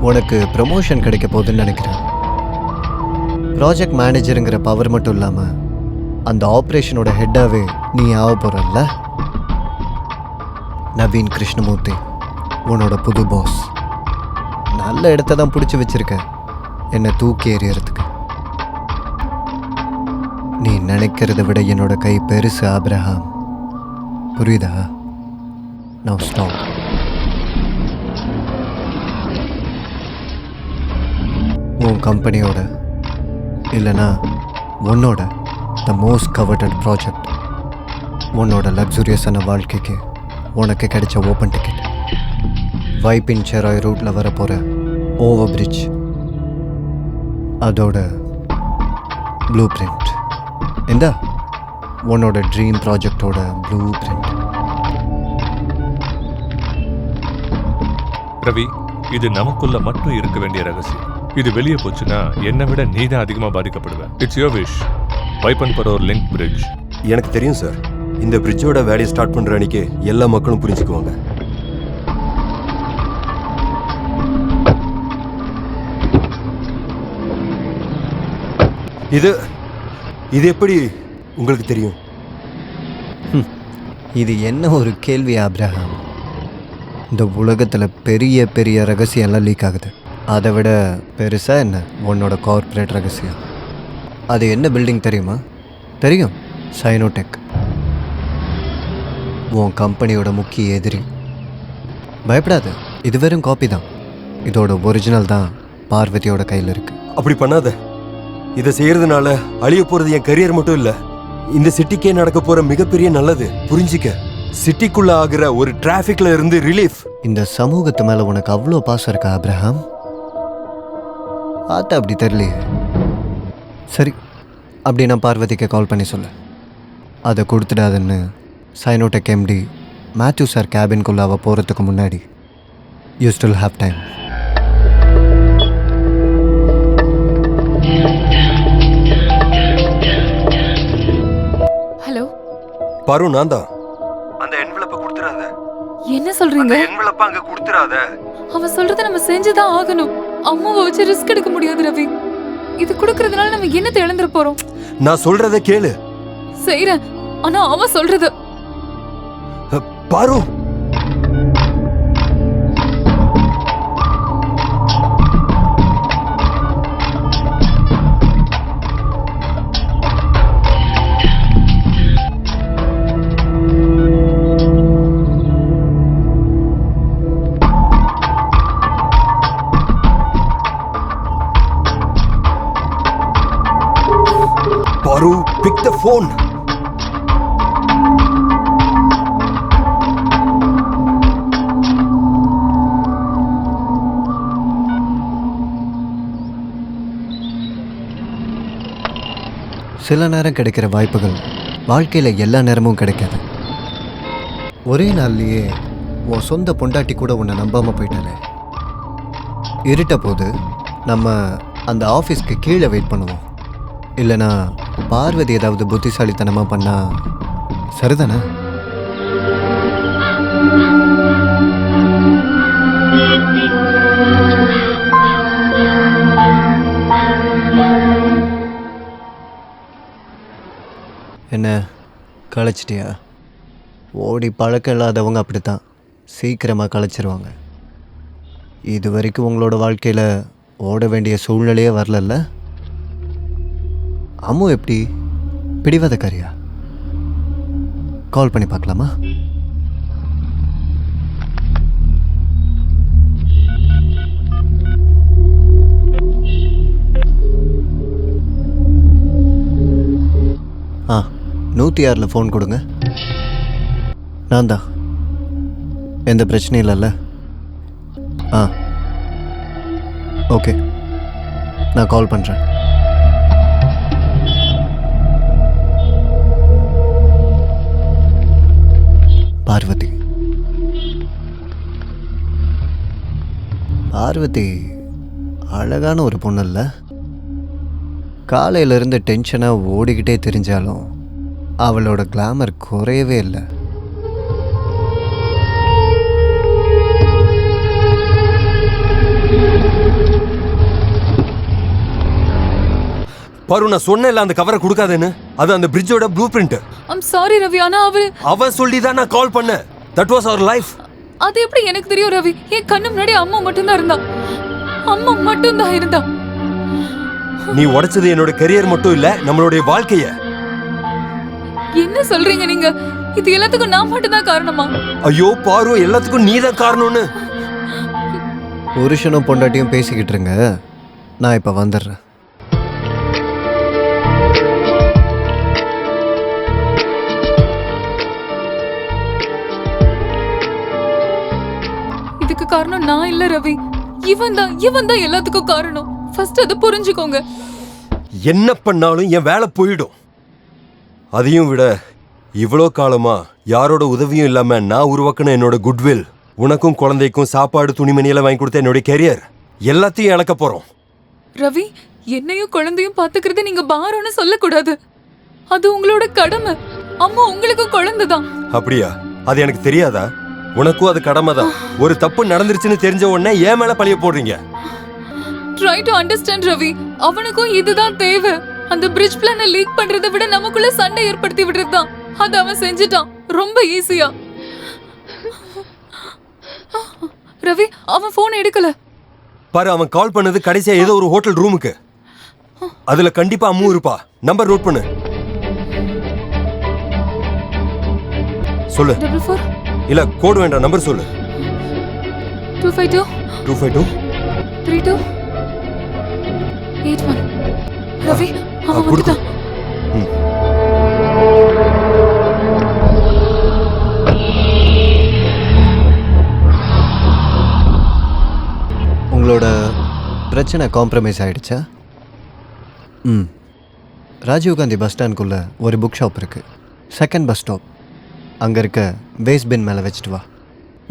உனக்கு ப்ரமோஷன் கிடைக்க போகுதுன்னு நினைக்கிறேன். ப்ராஜெக்ட் மேனேஜருங்கிற பவர் மட்டும் இல்லாமல் அந்த ஆப்ரேஷனோட ஹெட்டாகவே நீ ஆக போகிறல்ல. நவீன் கிருஷ்ணமூர்த்தி உன்னோட புது பாஸ். நல்ல இடத்த தான் பிடிச்சி வச்சிருக்க என்னை தூக்கி எறியறதுக்கு. நீ நினைக்கிறத விட என்னோட கை பெருசு ஆபிரகாம். புரியுதா? நான் ஸ்டாப். உன் கம்பெனியோட இல்லைனா உன்னோட த மோஸ்ட் கவர்டட் ப்ராஜெக்ட், உன்னோட லக்ஸுரியஸான வாழ்க்கைக்கு உனக்கு கிடைச்ச ஓப்பன் டிக்கெட், வைப்பின் செராய் ரூட்டில் வரப்போகிற ஓவர் பிரிட்ஜ், அதோட ப்ளூ பிரிண்ட். இந்த உன்னோட ட்ரீம் ப்ராஜெக்டோட ப்ளூ பிரிண்ட். ரவி, இது நமக்குள்ள மட்டும் இருக்க வேண்டிய ரகசியம். இது வெளியே போச்சுன்னா என்னை விட நீ தான் அதிகமாக பாதிக்கப்படுவேன். It's your wish. வைப்பன் பரோர் லிங்க் பிரிட்ஜ். எனக்கு தெரியும் சார், இந்த பிரிட்ஜோட வேலையை ஸ்டார்ட் பண்ற அன்னைக்கு எல்லா மக்களும் புரிஞ்சுக்குவாங்க. இது இது எப்படி உங்களுக்கு தெரியும்? இது என்ன ஒரு கேள்வி ஆபிரகாம்? இந்த உலகத்தில் பெரிய பெரிய ரகசியம்லாம் லீக் ஆகுது. அதை விட பெருசாக என்ன உன்னோட கார்ப்பரேட் ரகசியம். அது என்ன பில்டிங் தெரியுமா? தெரியும், சைனோடெக். உன் கம்பெனியோட முக்கிய எதிரி. பயப்படாது, இது வெறும் காப்பி தான். இதோட ஒரிஜினல் தான் பார்வதியோட கையில் இருக்கு. அப்படி பண்ணாத. இதை செய்யறதுனால அழிய போறது என் கரியர் மட்டும் இல்ல, இந்த சிட்டிக்கே நடக்க போற மிகப்பெரிய நல்லது. புரிஞ்சிக்க. சிட்டிக்குள்ள ஆகிற ஒரு டிராஃபிக்ல இருந்து ரிலீஃப். இந்த சமூகத்து மேல உனக்கு அவ்வளோ பாசம் இருக்கா ஆபிரகாம்? ஆத்தா அப்படி தெரியலையே. சரி, அப்படி நான் பார்வதிக்கு கால் பண்ணி சொல்ல, அதை கொடுத்துடாதுன்னு சைனோடெக் எம்டி மேத்யூ சார் கேபின்குள்ள அவள் போகிறதுக்கு முன்னாடி. You still have time. Hello பாரு, நான் தான். அந்த என்வலப்பை கொடுத்துறாத. என்ன சொல்றீங்க? என்வலப்பை அங்க கொடுத்துறாத. அவன் சொல்றதை நம்ம செஞ்சுதான் ஆகணும். அம்மாவை வச்சு ரிஸ்க் எடுக்க முடியாது ரவி. இது கொடுக்கறதுனால நம்ம என்னத்தை இழந்துட போறோம்? நான் சொல்றத கேளு. செய்றேன், ஆனா அவன் சொல்றது. பாரு, Paru, pick the phone. சில நேரம் கிடைக்கிற வாய்ப்புகள் வாழ்க்கையில் எல்லா நேரமும் கிடைக்காது. ஒரே நாள்லேயே உன் சொந்த பொண்டாட்டி கூட உன்னை நம்பாமல் போயிட்டாலே. இருட்ட போது நம்ம அந்த ஆஃபீஸ்க்கு கீழே வெயிட் பண்ணுவோம். இல்லைனா பார்வதி ஏதாவது புத்திசாலித்தனமாக பண்ணால் சரிதானே? என்ன களைச்சிட்டியா? ஓடி பழக்கம் இல்லாதவங்க அப்படித்தான், சீக்கிரமாக களைச்சிருவாங்க. இது வரைக்கும் உங்களோட வாழ்க்கையில் ஓட வேண்டிய சூழ்நிலையே வரலல்ல? அம்மு எப்படி பிடிவாதக்காரியா? கால் பண்ணி பார்க்கலாமா? ஆ, 106 ஃபோன் கொடுங்க. நான் தான். எந்த பிரச்சனையும் இல்லைல்ல? ஆ, ஓகே, நான் கால் பண்ணுறேன். பார்வதி. பார்வதி அழகான ஒரு பொண்ணு இல்லை? காலையிலேருந்து டென்ஷனாக ஓடிக்கிட்டே தெரிஞ்சாலும் அவளோட கிளாமர் குறையவே இல்லை. பாரு, நான் சொன்னேன்ல அந்த கவரை கொடுக்காதேன்னு. அது அந்த பிரிட்ஜோட blueprint. I'm sorry Ravi, ஆனா அவன் சொல்லி தான் நான் கால் பண்ணேன். That was our life. அது எப்படி எனக்கு தெரியும் ரவி? என் கண்ணு முன்னாடி அம்மா மட்டும்தான் இருந்தா. அம்மா மட்டும்தான் இருந்தா. நீ உடைச்சது என்னோட கரியர் மட்டும் இல்ல, நம்மளுடைய வாழ்க்கைய. என்ன சொல்றீங்க நீங்க? இது எல்லாத்துக்கும் நான் மட்டும் தான் காரணமா? ஐயோ பாரு, எல்லாத்துக்கும் நீதான் காரணம்னு. புருஷனும் பொண்டாட்டியும் பேசிக்கிட்டு இருங்க, நான் இப்போ வந்துடுறேன். இதுக்கு காரணம் நான் இல்ல ரவி, இவன் தான் எல்லாத்துக்கும் காரணம். ஃபர்ஸ்ட் அதை புரிஞ்சுக்கோங்க. என்ன பண்ணாலும் என் வேலை போயிடும். அதையும் விட இவ்வளோ காலமா யாரோட உதவியும் இல்லாம நான் உருவாக்கின என்னோட குட்வில், உனக்கும் குழந்தைக்கும் சாப்பாடு துணிமணியெல்லாம் வாங்கி கொடுத்த என்னோட கெரியர் எல்லாத்தையும் இழக்க போறோம். ரவி, என்னையும் குழந்தையும் பாத்துக்கிறது நீங்க பாரம்னு சொல்லக்கூடாது. அது உங்களோட கடமை. அம்மா உங்களுக்கும் குழந்தைதான். அப்படியா? அது எனக்கு தெரியாதா? உனக்கும் அது கடமை தான். ஒரு தப்பு நடந்துருச்சுன்னு தெரிஞ்ச உடனே ஏன் மேல பழிய போடுறீங்க? Try to understand Ravi. அவனுக்கும் இதுதான் தேவை. அந்த பிரிட்ஜ் பிளானை லீக் பண்றதை விட நமக்குள்ள சண்டை ஏற்படுத்தி விடுறதுதான். அது அவன் செஞ்சுட்டான், ரொம்ப ஈஸியா. ரவி, அவன் போன் எடுக்கல. பாரு, அவன் கால் பண்ணது கடைசியா ஏதோ ஒரு ஹோட்டல் ரூமுக்கு. அதுல கண்டிப்பா அம்மு இருப்பா. நம்பர் நோட் பண்ணு. சொல்லு. 44 இல்ல, கோட் வேண்டாம், நம்பர் சொல்லு. 252 252 32 81. ரவி, அவன் வந்துட்டான். உங்களோட பிரச்சனை காம்ப்ரமைஸ் ஆயிடுச்சா? ராஜீவ்காந்தி பஸ் ஸ்டாண்டுக்குள்ள ஒரு புக் ஷாப் இருக்கு. Second bus stop. அங்கே இருக்க வேஸ்ட் பின் மேலே வச்சுட்டு வா.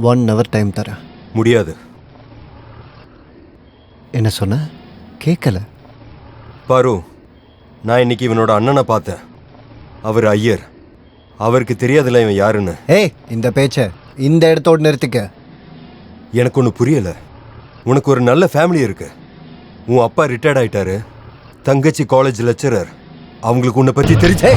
1 hour டைம் தரேன். முடியாது. என்ன சொன்ன? கேட்கல. பாரு, நான் இன்னைக்கு இவனோட அண்ணனை பார்த்தேன். அவர் ஐயர். அவருக்கு தெரியாதுல்ல இவன் யாருன்னு. ஏய், இந்த பேச்சை இந்த இடத்தோடு நிறுத்திக்க. எனக்கு ஒன்று புரியல. உனக்கு ஒரு நல்ல ஃபேமிலி இருக்கு. உன் அப்பா ரிட்டையர்ட் ஆயிட்டாரு. தங்கச்சி காலேஜ் லெக்சரர். அவங்களுக்கு உன்னை பற்றி தெரிஞ்சே.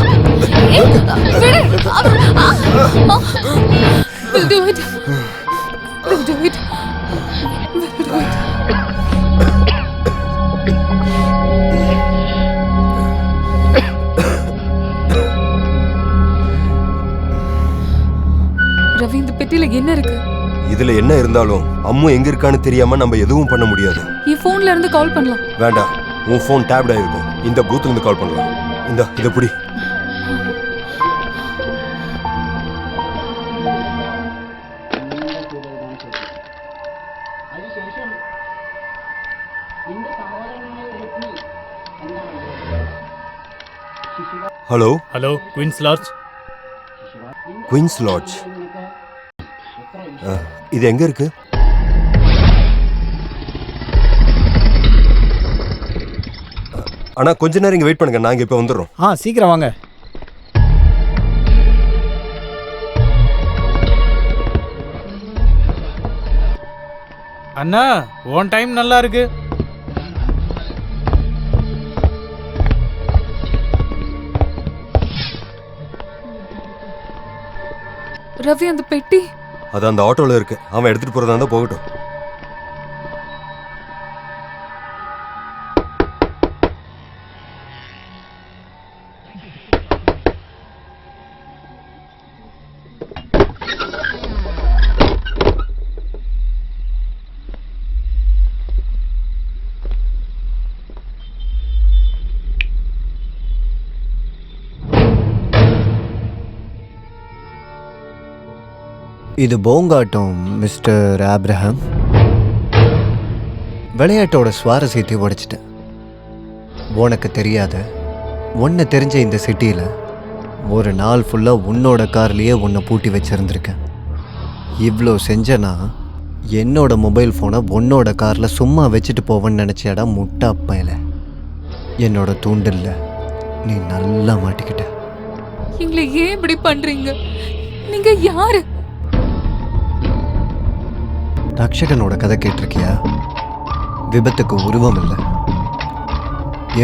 ரவி, இந்த பெட்டியில என்ன இருக்கு? இதுல என்ன இருந்தாலும் அம்மு எங்க இருக்கான்னு தெரியாம நம்ம எதுவும் பண்ண முடியாது. என் போன்ல இருந்து கால் பண்ணலாம். வேண்டாம், உன் போன் டேப்ட் ஆயிருக்கும். இந்த பூத்ல இருந்து கால் பண்ணலாம். இந்த இத புடி. Hello hello, Queens Lodge. Queens Lodge இது எங்க இருக்கு? அண்ணா, கொஞ்ச நேரம் இங்க வெயிட் பண்ணுங்க, நாங்க இப்ப வந்துடுறோம். சீக்கிரம் வாங்க. அண்ணா, ஓன் டைம் நல்லா இருக்கு. ரவி, அந்த பெட்டி அது அந்த ஆட்டோல இருக்கு. அவன் எடுத்துட்டு போறதா இருந்தா போகட்டும். இது போங்காட்டம் மிஸ்டர் ஆப்ரஹாம். விளையாட்டோட சுவாரஸ்யத்தை உடைச்சிட்டேன். உனக்கு தெரியாத ஒன்று தெரிஞ்ச இந்த சிட்டியில் ஒரு நாள் ஃபுல்லாக உன்னோட கார்லேயே உன்னை பூட்டி வச்சுருந்துருக்கேன். இவ்வளோ செஞ்சனா என்னோட மொபைல் ஃபோனை உன்னோட காரில் சும்மா வச்சுட்டு போவேன்னு நினச்சியாடா முட்டாப்பையில. என்னோட தூண்டில்ல நீ நல்லா மாட்டிக்கிட்ட. எங்களை ஏன் இப்படி பண்றீங்க? நீங்க யாரு? ரக்ஷகனோட கதை கேட்டிருக்கியா? விபத்துக்கு உருவம் இல்லை.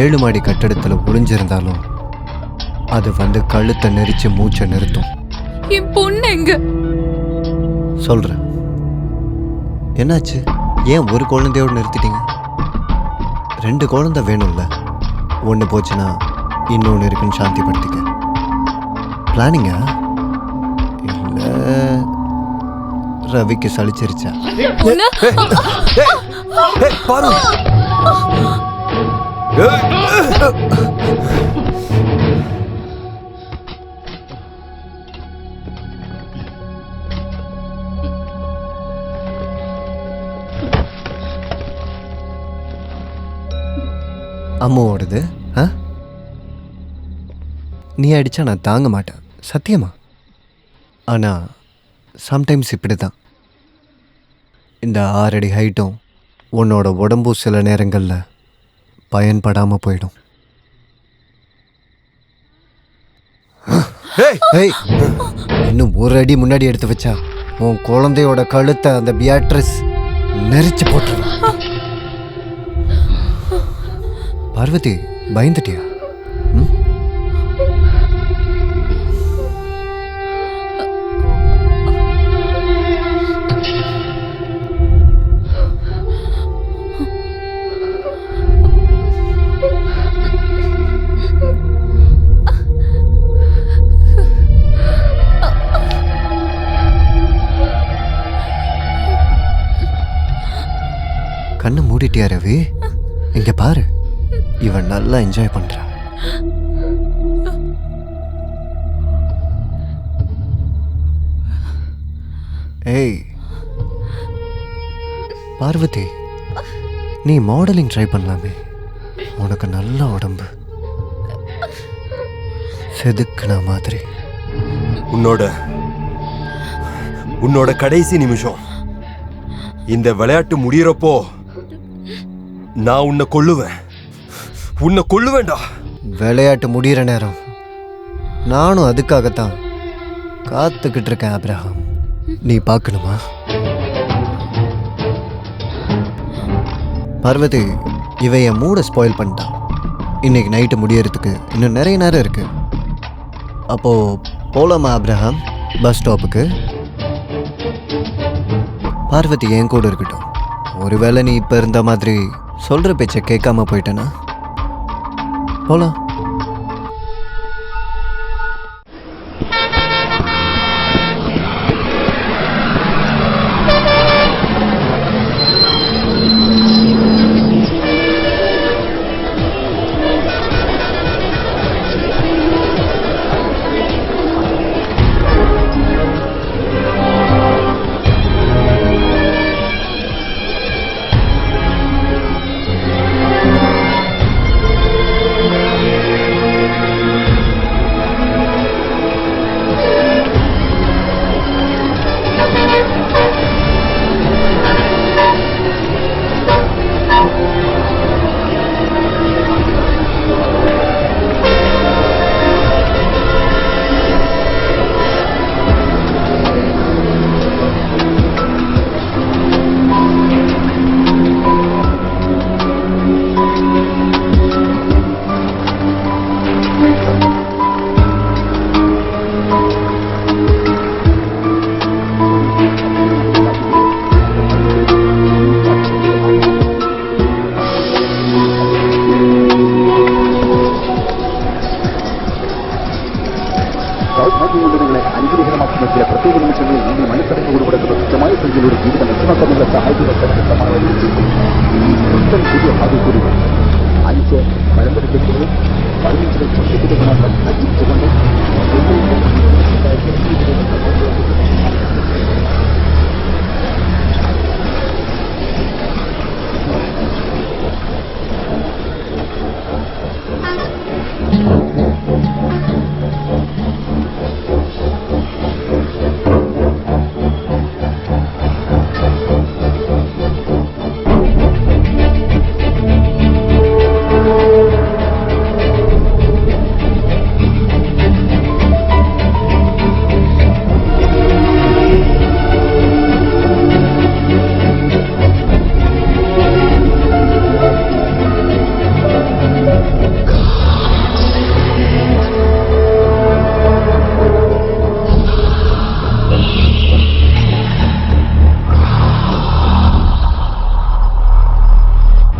7 மாடி கட்டடத்தில் ஒளிஞ்சிருந்தாலும் அது வந்து கழுத்தை நெரிச்சு மூச்சை நிறுத்தும். என் பொண்ணு எங்க? சொல்றேன். என்னாச்சு? ஏன் ஒரு குழந்தையோடு நிறுத்திட்டீங்க? 2 குழந்தை வேணும்ல. ஒன்று போச்சுன்னா இன்னொன்று இருக்குன்னு சாந்திப்படுத்திக்க. பிளானிங்கா இல்லை ரவிக்கு சலிச்சிருச்சா? பாரு அம்மாவோடது. நீ அடித்தா நான் தாங்க மாட்டேன், சத்தியமா. ஆனால் சம்டைம்ஸ் இப்படி தான். இந்த 6 அடி ஹைட்டும் உன்னோட உடம்பும் சில நேரங்களில் பயன்படாமல் போயிடும். இன்னும் 1 அடி முன்னாடி எடுத்து வச்சா உன் குழந்தையோட கழுத்தை அந்த பியாட்ரிஸ் நெரிச்சு போட்டுருவான். பார்வதி, பயந்துட்டியா? கண்ணை மூடிட்டியா ரவி? இங்க பாரு, இவன் நல்லா என்ஜாய் பண்றா. ஏய் பார்வதி, நீ மாடலிங் ட்ரை பண்ணலாமே, உனக்கு நல்ல உடம்பு, செதுக்குன மாதிரி. உன்னோட கடைசி நிமிஷம் இந்த விளையாட்டு முடியறப்போ நான் உன்னை கொல்லுவேன்டா. விளையாட்டு முடிகிற நேரம் நானும் அதுக்காகத்தான் காத்துக்கிட்டு இருக்கேன் ஆபிரகாம். நீ பார்க்கணுமா? பார்வதி, இவ என் மூடை ஸ்பாயில் பண்ணிட்டான். இன்னைக்கு நைட்டு முடியறதுக்கு இன்னும் நிறைய நேரம் இருக்கு. அப்போ போலாமா ஆபிரகாம் பஸ் ஸ்டாப்புக்கு? பார்வதி என் கூட இருக்கட்டும். ஒருவேளை நீ இப்போ இருந்த மாதிரி சொல்கிற பேச்சை கேட்காம போயிட்டேனா? போலாம்.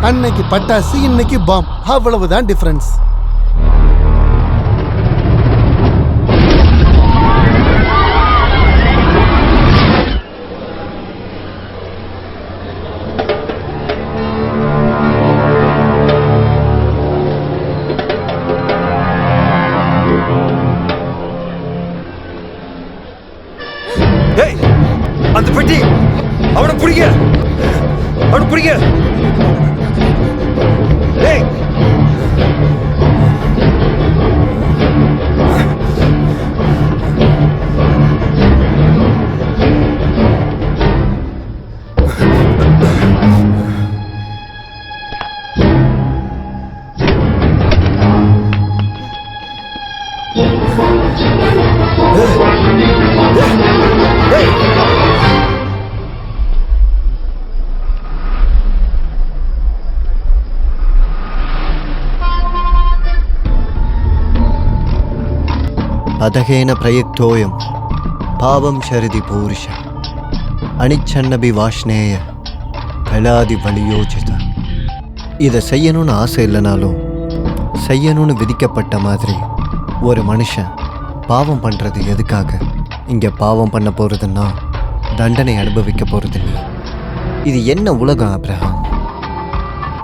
அன்னைக்கு பட்டாசு, இன்னைக்கு பாம், அவ்வளவுதான் டிஃபரன்ஸ். டேய் அதகேன பிரயுக்தோயம் பாவம் ஷரிதி பூருஷ அனிச்சன்னபி வாஷ்னேய பலாதி வலியோஜித. இதை செய்யணும்னு ஆசை இல்லைனாலும் செய்யணும்னு விதிக்கப்பட்ட மாதிரி ஒரு மனுஷன் பாவம் பண்ணுறது எதுக்காக? இங்கே பாவம் பண்ண போகிறதுன்னா தண்டனை அனுபவிக்க போகிறது நீ. இது என்ன உலகம் அப்ரஹாம்?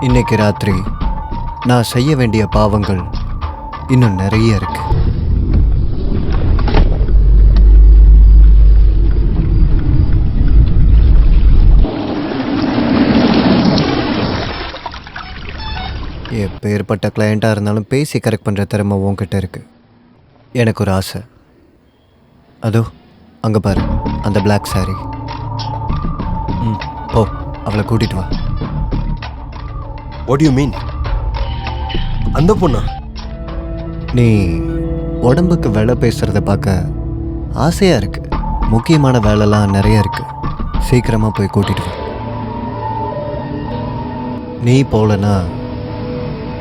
இன்னைக்கு ராத்திரி நான் செய்ய வேண்டிய பாவங்கள் இன்னும் நிறைய இருக்கு. எப்பேற்பட்ட கிளையண்ட்டாக இருந்தாலும் பேசி கரெக்ட் பண்ணுற திறமை உன்கிட்ட இருக்கு. எனக்கு ஒரு ஆசை. அதோ அங்கே பாரு, அந்த பிளாக் சாரி. ஓ, அவளை கூட்டிட்டு வா. What you mean? அந்த பொண்ணா? நீ உடம்புக்கு வேலை பேசுகிறத பார்க்க ஆசையாக இருக்கு. முக்கியமான வேலைலாம் நிறைய இருக்கு. சீக்கிரமாக போய் கூட்டிட்டு வா. நீ போலனா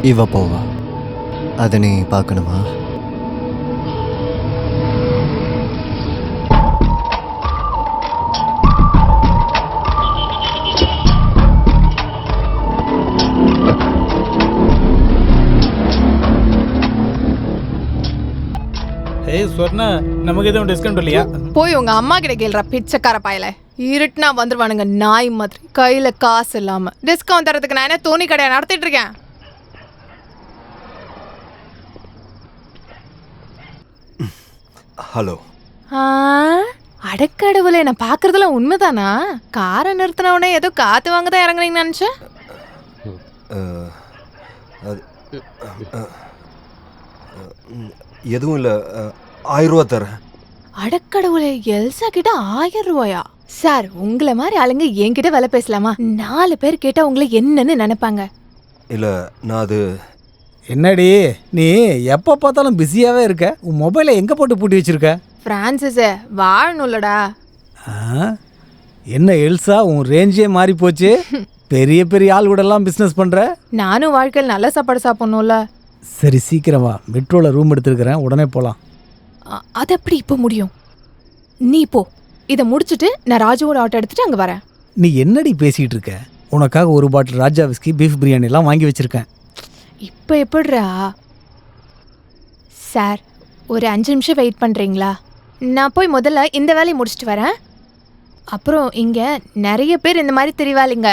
இவ போவா. அதை நீ பார்க்கணுமா? ஏய் சொன்னா நமக்கு எதுவும் டிஸ்கவுண்ட் இல்லையா? போய் உங்க அம்மா கிட்ட கேள்றா பிச்சைக்கார பாயல. இருட்டுனா வந்துருவானுங்க நாய் மாதிரி, கையில காசு இல்லாம. டிஸ்கவுண்ட் தரதுக்கு நான் என்ன தோணி கடையா நடத்திட்டு இருக்கேன்? ஹலோ. அடக்கடவுளே, நான் பாக்குறதுலாம் உண்மைதானா? காரை நிறுத்தினவுடனே ஏதோ காத்து வாங்க தான் இறங்குறீங்கன்னு நினைச்சேன். எதுவும் இல்லை, 1000 ரூபா தரேன். அடக்கடவுளே, எல்சா கிட்ட 1000 ரூபாயா? சார், உங்களை மாதிரி ஆளுங்க என்கிட்ட வேலை பேசலாமா? 4 பேர் கேட்டா உங்களை என்னன்னு நினைப்பாங்க. இல்லை, நான் அது என்னடி நீ எப்போ பார்த்தாலும் பிஸியாகவே இருக்க? உன் மொபைலை எங்கே போட்டு பூட்டி வச்சிருக்க? பிரான்சிஸே, வாழணும்லடா. என்ன எல்சா, உன் ரேஞ்சே மாறி போச்சு. பெரிய பெரிய ஆள் கூட எல்லாம் பிஸ்னஸ் பண்ணுற. நானும் வாழ்க்கையில் நல்ல சாப்பாடு சாப்பிட்ணும்ல. சரி, சீக்கிரமா. மெட்ரோவில் ரூம் எடுத்துருக்கிறேன், உடனே போகலாம். அது எப்படி இப்போ முடியும்? நீ போ, இதை முடிச்சுட்டு நான் ராஜுவோட ஆட்டோ எடுத்துட்டு அங்கே வரேன். நீ என்னடி பேசிகிட்டு இருக்க? உனக்காக ஒரு பாட்டில் ராஜா விஸ்கி, பீஃப் பிரியாணி எல்லாம் வாங்கி வச்சுருக்கேன். இப்போ எப்படிரா? சார், ஒரு 5 நிமிஷம் வெயிட் பண்ணுறீங்களா? நான் போய் முதல்ல இந்த வேலையை முடிச்சுட்டு வரேன். அப்புறம் இங்கே நிறைய பேர் இந்த மாதிரி தெரிவாளிங்க,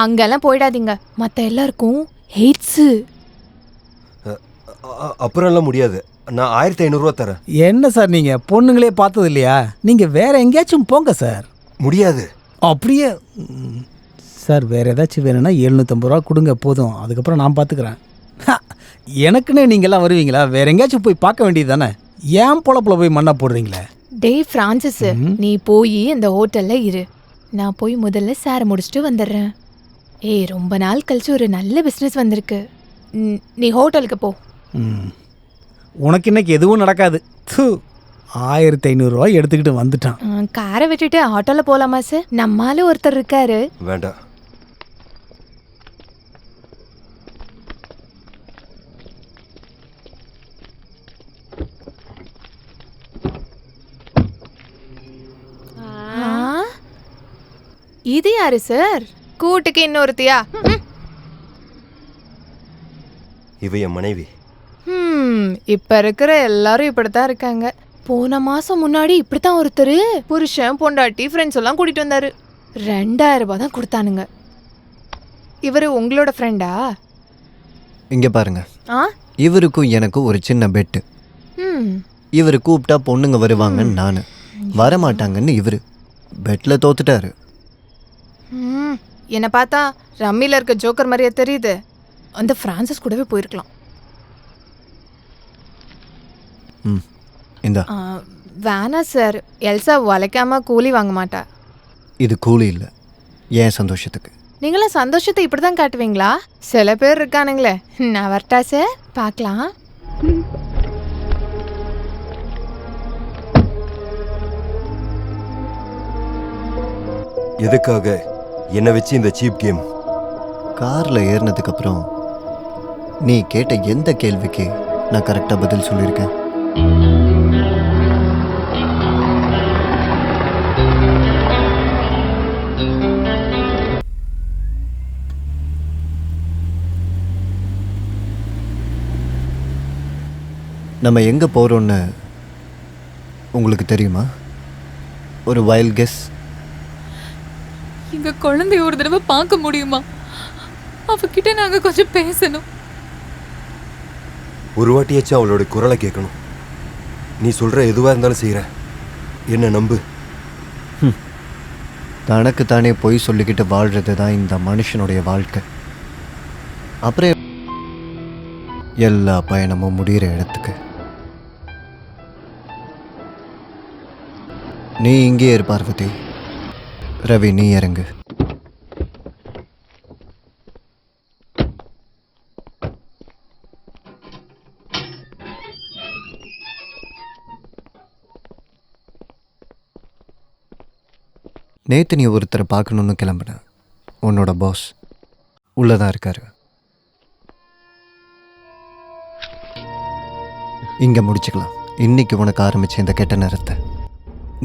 அங்கெல்லாம் போயிடாதீங்க. மற்ற எல்லாருக்கும் ஹெய்ட்ஸு. அப்புறம் எல்லாம் முடியாது. நான் 1500 ரூபா தரேன். என்ன சார், நீங்கள் பொண்ணுங்களே பார்த்தது இல்லையா? நீங்கள் வேற எங்கேயாச்சும் போங்க சார். முடியாது. அப்படியே சார், வேற ஏதாச்சும் வேணும்னா 750 ரூபா கொடுங்க போதும். அதுக்கப்புறம் நான் பார்த்துக்கிறேன். எனக்குன்னே நீங்கள்லாம் வருவீங்களா? வேற எங்கேயாச்சும் போய் பார்க்க வேண்டியது தானே. ஏன் பொழப்புல போய் மண்ணா போடுறீங்களே? டேய் ஃப்ரான்சிஸ், நீ போய் இந்த ஹோட்டலில் இரு. நான் போய் முதல்ல சாரை முடிச்சுட்டு வந்துடுறேன். ஏய், ரொம்ப நாள் கழிச்சு ஒரு நல்ல பிஸ்னஸ் வந்திருக்கு. நீ ஹோட்டலுக்கு போ. உனக்கு இன்னைக்கு எதுவும் நடக்காது. 1500 ரூபாய் எடுத்துக்கிட்டு வந்துட்டான். காரை விட்டுட்டு ஆட்டோல போலாமா சார்? நம்மால ஒருத்தர் இருக்காரு. வேண்டாம். இது யாரு சார்? கூட்டுக்கு இன்னொருத்தியா? இவ என் மனைவி. இப்ப இருக்கிற எல்லாரும் இப்படித்தான் இருக்காங்க. போன மாசம் முன்னாடி இப்படித்தான் ஒருத்தர் புருஷன் பொண்டாட்டி ஃப்ரெண்ட்ஸ் எல்லாம் கூட்டிட்டு வந்தாரு. 2000 ரூபாய் தான் கொடுத்தானுங்க. இவரு உங்களோட ஃப்ரெண்டா? இங்க பாருங்க, இவருக்கும் எனக்கும் ஒரு சின்ன பெட்டு. இவரு கூப்பிட்டா பொண்ணுங்க வருவாங்கன்னு நானு, வரமாட்டாங்கன்னு இவரு. பெட்ல தோத்துட்டாரு. என்னை பார்த்தா ரம்மியில் இருக்க ஜோக்கர் மாதிரியே தெரியுது. அந்த ஃப்ரான்சிஸ் கூடவே போயிருக்கலாம். இந்தா. வேணா சார், எல்சா உழைக்காம கூலி வாங்க மாட்டா. இது கூலி இல்லை, ஏன் சந்தோஷத்துக்கு. நீங்களாம் சந்தோஷத்தை இப்படி தான் காட்டுவீங்களா? சில பேர் இருக்கானுங்களே. நான் வரட்டா சார், பார்க்கலாம். எதுக்காக என்னை வச்சு இந்த சீப் கேம்? காரில் ஏறினதுக்கு அப்புறம் நீ கேட்ட எந்த கேள்விக்கு நான் கரெக்டாக பதில் சொல்லியிருக்கேன்? நம்ம எங்கே போகிறோன்னு உங்களுக்கு தெரியுமா? ஒரு வைல்ட் கெஸ். எங்க குழந்தைய ஒரு தடவை பார்க்க முடியுமா? அவகிட்ட நாங்க கொஞ்சம் பேசணும். ஒரு வாட்டியாச்சும் அவளோட குரலை கேட்கணும். நீ சொல்கிற எதுவாக இருந்தாலும் செய்கிறேன், என்ன நம்பு. தனக்கு தானே பொய் சொல்லிக்கிட்டு வாழ்கிறது தான் இந்த மனுஷனுடைய வாழ்க்கை. அப்புறம் எல்லா பயணமும் முடிகிற இடத்துக்கு. நீ இங்கே இரு பார்வதி, ரவி நீ இறங்கு. நேற்று நீ ஒருத்தரை பார்க்கணுன்னு கிளம்புன. உன்னோட பாஸ் உள்ளதான் இருக்காரு. இங்கே முடிச்சுக்கலாம். இன்னைக்கு உனக்கு ஆரம்பிச்ச இந்த கெட்ட நேரத்தை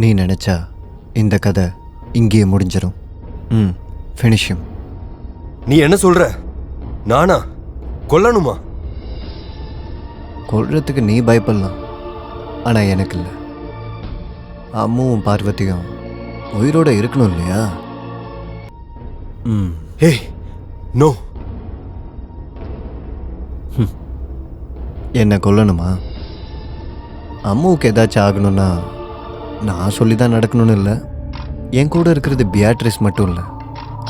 நீ நினச்சா இந்த கதை இங்கேயே முடிஞ்சிடும். ஃபினிஷிங். நீ என்ன சொல்ற? நானா கொல்லணுமா? கொல்றதுக்கு நீ பயப்படலாம், ஆனால் எனக்கு இல்லை. அம்முவும் பார்வதியும் உயிரோட இருக்கணும் இல்லையா? ஹே நோ. என்ன கொல்லணுமா? அம்முவுக்கு ஏதாச்சும் ஆகணும்னா நான் சொல்லி தான் நடக்கணும்னு இல்லை. என் கூட இருக்கிறது பியாட்ரிஸ் மட்டும் இல்லை,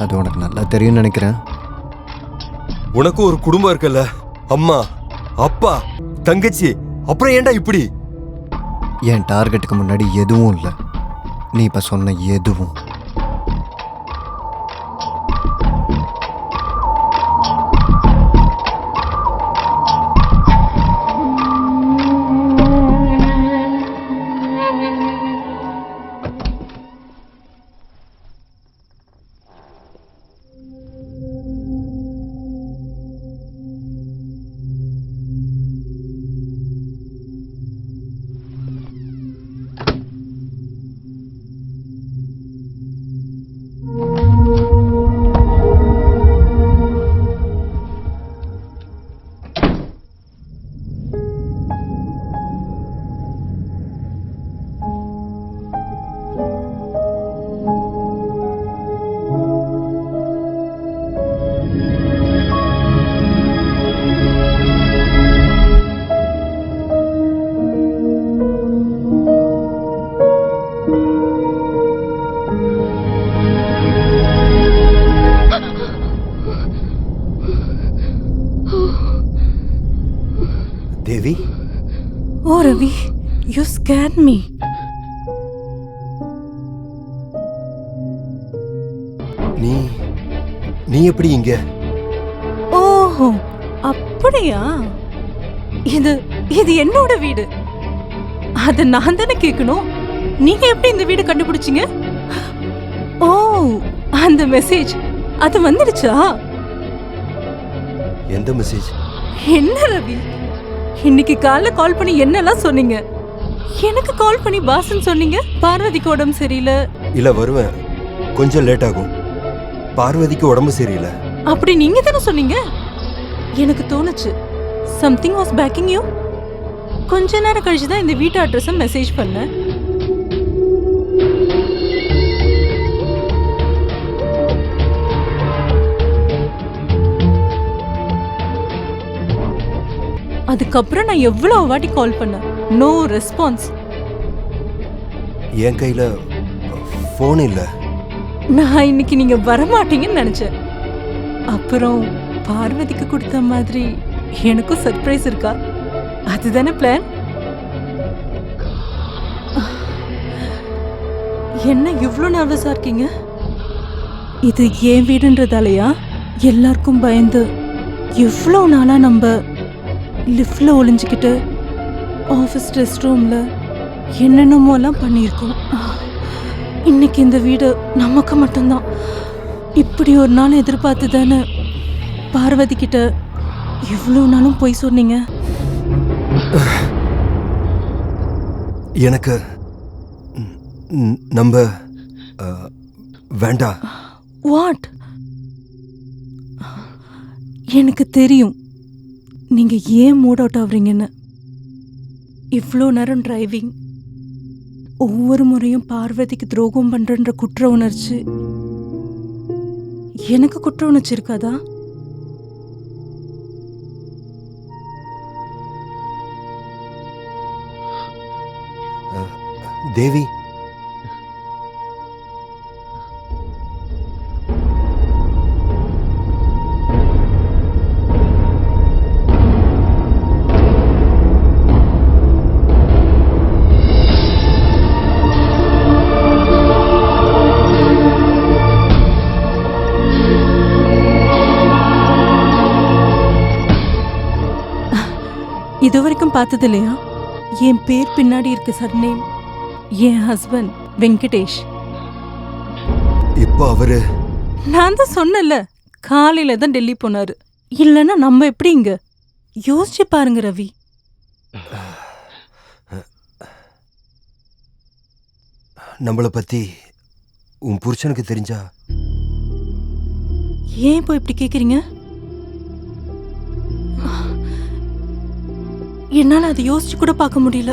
அது உனக்கு நல்லா தெரியும்னு நினைக்கிறேன். உனக்கு ஒரு குடும்பம் இருக்குல்ல, அம்மா அப்பா தங்கச்சி, அப்புறம் ஏன்டா இப்படி? என் டார்கெட்டுக்கு முன்னாடி எதுவும் இல்லை. நீ இப்போ சொன்ன எதுவும். தேவி. Oh Ravi, you scared me. நீ எப்படி இங்க? ஓஹோ அப்படியா? இது என்னோட வீடு. அத நான் தானே கேட்கணும். நீங்க எப்படி இந்த வீடு கண்டுபிடிச்சீங்க? ஓ அந்த மெசேஜ் அது வந்துடுச்சா? எந்த மெசேஜ்? என்ன ரவி, இன்னைக்கு காலைல கால் பண்ணி என்னெல்லாம் சொன்னீங்க? எனக்கு கால் பண்ணி பாசன் சொன்னீங்க. பார்வதிக்கு உடம்பு சரியில்லை. இல்ல வருவேன், கொஞ்சம் லேட் ஆகும். பார்வதிக்கு உடம்பு சரியில்லை அப்படி நீங்க தானே சொன்னீங்க. எனக்கு தோணுச்சு சம்திங் வாஸ் பேக்கிங் யூ. கொஞ்ச நேரம் கழிச்சு தான் இந்த வீட்டு அட்ரஸை மெசேஜ் பண்ணேன். அதுக்கப்புறம் நான் எவ்வளவு வாட்டி கால் பண்ணேன், நோ ரெஸ்பான்ஸ். என் கையில போன் இல்ல. நான் இன்னைக்கு நீங்க வரமாட்டீங்கன்னு நினைச்சேன். அப்புறம் பார்வதிக்கு கொடுத்த மாதிரி எனக்கும் சர்ப்ரைஸ் இருக்கா? அதுதானே பிளான்? என்ன இவ்ளோ நர்வஸா இருக்கீங்க? இது ஏன் வீடுன்றதாலயா? எல்லாருக்கும் பயந்து எவ்வளோ நாளா நம்ம லிஃப்ட்ல ஒளிஞ்சுக்கிட்டு ஆஃபீஸ் ரெஸ்ட் ரூம்ல என்னென்னமோலாம் பண்ணியிருக்கோம். இன்னைக்கு இந்த வீடு நமக்கு மட்டும்தான். இப்படி ஒரு நாள் எதிர்பார்த்து தானே பார்வதி கிட்ட இவ்வளோ நாளும் போய் சொன்னீங்க. எனக்கு நம்ம வேண்டாம். வாட்? எனக்கு தெரியும் நீங்க ஏன் மூட் அவுட் ஆகுறீங்கன்னு. இவ்வளோ நேரம் டிரைவிங், ஒவ்வொரு முறையும் பார்வதிக்கு துரோகம் பண்றன்ற குற்ற உணர்ச்சி. எனக்கு குற்ற உணர்ச்சி இருக்காதா? தேவி, இது வரைக்கும் பார்த்தது இல்லையா? என் பேர் பின்னாடி இருக்கு சர்நேம். என் ஹஸ்பண்ட் வெங்கடேஷ். இப்போ அவரு நான் தான் சொன்னல, காலையில தான் டெல்லி போனாரு. இல்லைன்னா நம்ம எப்படி இங்க? யோசிச்சு பாருங்க ரவி. நம்மளை பத்தி உன் புருஷனுக்கு தெரிஞ்சா? ஏன் இப்போ இப்படி கேக்குறீங்க? என்னால அதை யோசிச்சு கூட பார்க்க முடியல.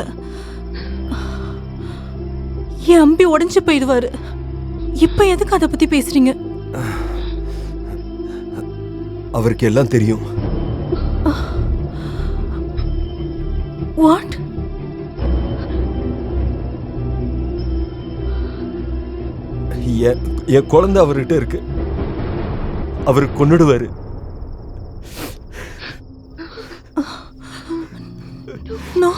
என் அம்பி உடைஞ்சு போயிடுவாரு. இப்ப எதுக்கு அதை பத்தி பேசுறீங்க? அவருக்கு எல்லாம் தெரியும். வாட்? என் குழந்தை அவர்கிட்ட இருக்கு. அவரு கொன்னுடுவாரு. நோ.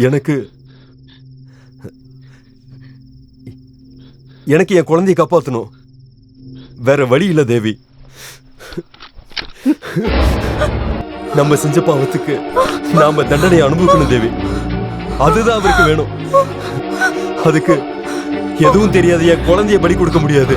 எனக்கு என் குழந்தையை காப்பாற்றணும். வேற வழி இல்ல தேவி. நம்ம செஞ்ச பாவத்துக்கு நாம தண்டனையை அனுபவிக்கணும் தேவி. அதுதான் அவருக்கு வேணும். அதுக்கு எதுவும் தெரியாது என் குழந்தைய பலி கொடுக்க முடியாது.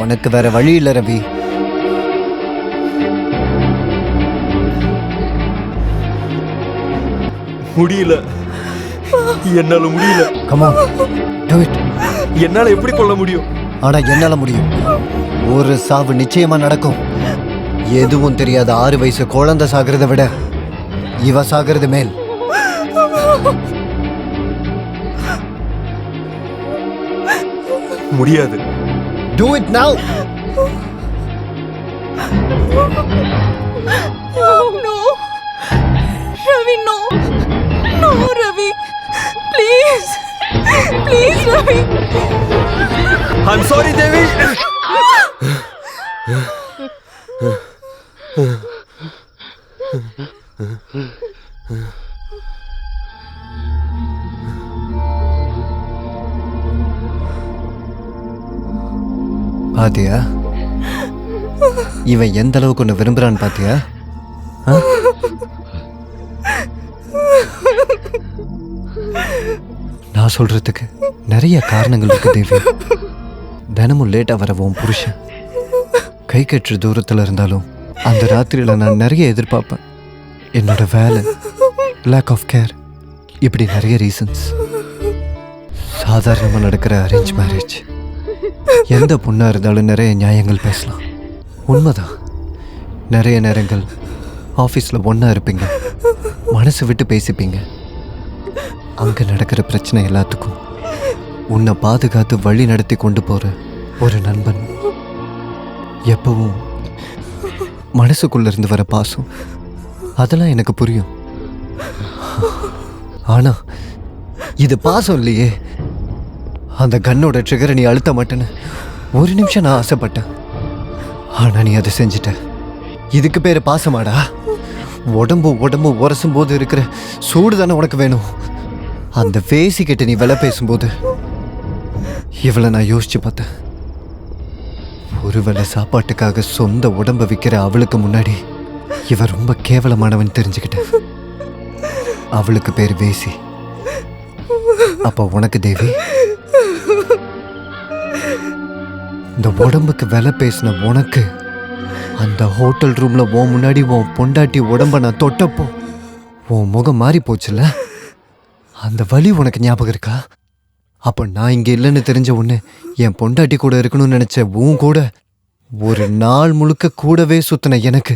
உனக்கு வேற வழி இல்ல ரவி. முடியல, என்னால முடியல. Come on, do it. என்னால எப்படி கொல்ல முடியும்? ஆனா என்னால முடியும். ஒரு சாவு நிச்சயமா நடக்கும். எதுவும் தெரியாத 6 வயசு குழந்தை சாகிறத விட இவ சாகிறது மேல். முடியாது. Do it now. No. Ravi, no. No, Ravi. Please. Please, Ravi. I'm sorry, Devi. பாத்தியா, இவன் எந்த அளவுக்கு ஒன்று விரும்புறான்னு பாத்தியா? நான் சொல்றதுக்கு நிறைய காரணங்கள் இருக்கு தேவி. தினமும் லேட்டா வர உன் புருஷன் கை கற்று தூரத்துல இருந்தாலும் அந்த ராத்திரியில நான் நிறைய எதிர்பார்ப்பேன். என்னோட வேலை, லேக் ஆஃப் கேர், இப்படி நிறைய ரீசன்ஸ். சாதாரணமா நடக்கிற அரேஞ்ச் மேரேஜ். எந்த பொண்ணா இருந்தாலும் நிறைய நியாயங்கள் பேசலாம். உண்மைதான். நிறைய நேரங்கள் ஆஃபீஸில் ஒன்றா இருப்பீங்க, மனசு விட்டு பேசிப்பீங்க. அங்கே நடக்கிற பிரச்சனை எல்லாத்துக்கும் உன்னை பாதுகாத்து வழி நடத்தி கொண்டு போகிற ஒரு நண்பன். எப்பவும் மனசுக்குள்ள இருந்து வர பாசம் அதெல்லாம் எனக்கு புரியும். ஆனா இது பாசம் இல்லையே. அந்த கன்னோட ட்ரிகரை நீ அழுத்த மாட்டேன்னு ஒரு நிமிஷம் நான் ஆசைப்பட்டேன். ஆனா நீ அதை செஞ்சிட்ட. இதுக்கு பேரு பாசமாடா? உடம்பு உடம்பு உரசும் போது இருக்கிற சூடு தானே உனக்கு வேணும். அந்த பேசிக்கிட்ட நீ விலை பேசும்போது இவளை நான் யோசிச்சு பார்த்தேன். ஒருவேளை சாப்பாட்டுக்காக சொந்த உடம்ப விற்கிற அவளுக்கு முன்னாடி இவ ரொம்ப கேவலமானவன் தெரிஞ்சுக்கிட்டேன். அவளுக்கு பேர் வேசி. அப்ப உனக்கு தேவி, இந்த உடம்புக்கு விலை பேசின உனக்கு அந்த ஹோட்டல் ரூம்ல உன் முன்னாடி உன் பொண்டாட்டி உடம்ப நான் தொட்டப்போ உன் முகம் மாறி போச்சுல்ல, அந்த வலி உனக்கு ஞாபகம் இருக்கா? அப்ப நான் இங்க இல்லைன்னு தெரிஞ்ச உடனே என் பொண்டாட்டி கூட இருக்கணும்னு நினைச்ச உன் கூட ஒரு நாள் முழுக்க கூடவே சுத்தின எனக்கு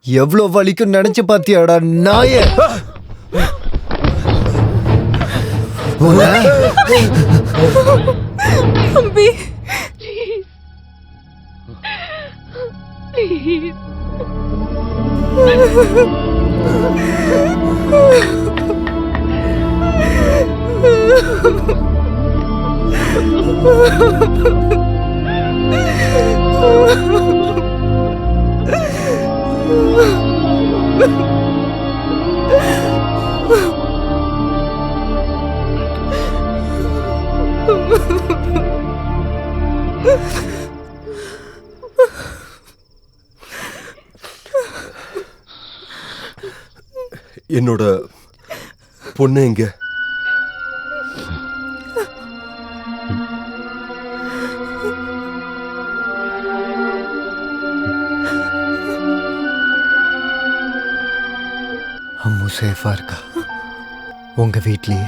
எவ்வளவு வலிக்கும் நினைச்சு பாத்தியாடா நாயே? அம்பி என்னோட பொண்ணு எங்க? அம்மு சேஃபா இருக்கா உங்க வீட்லயே?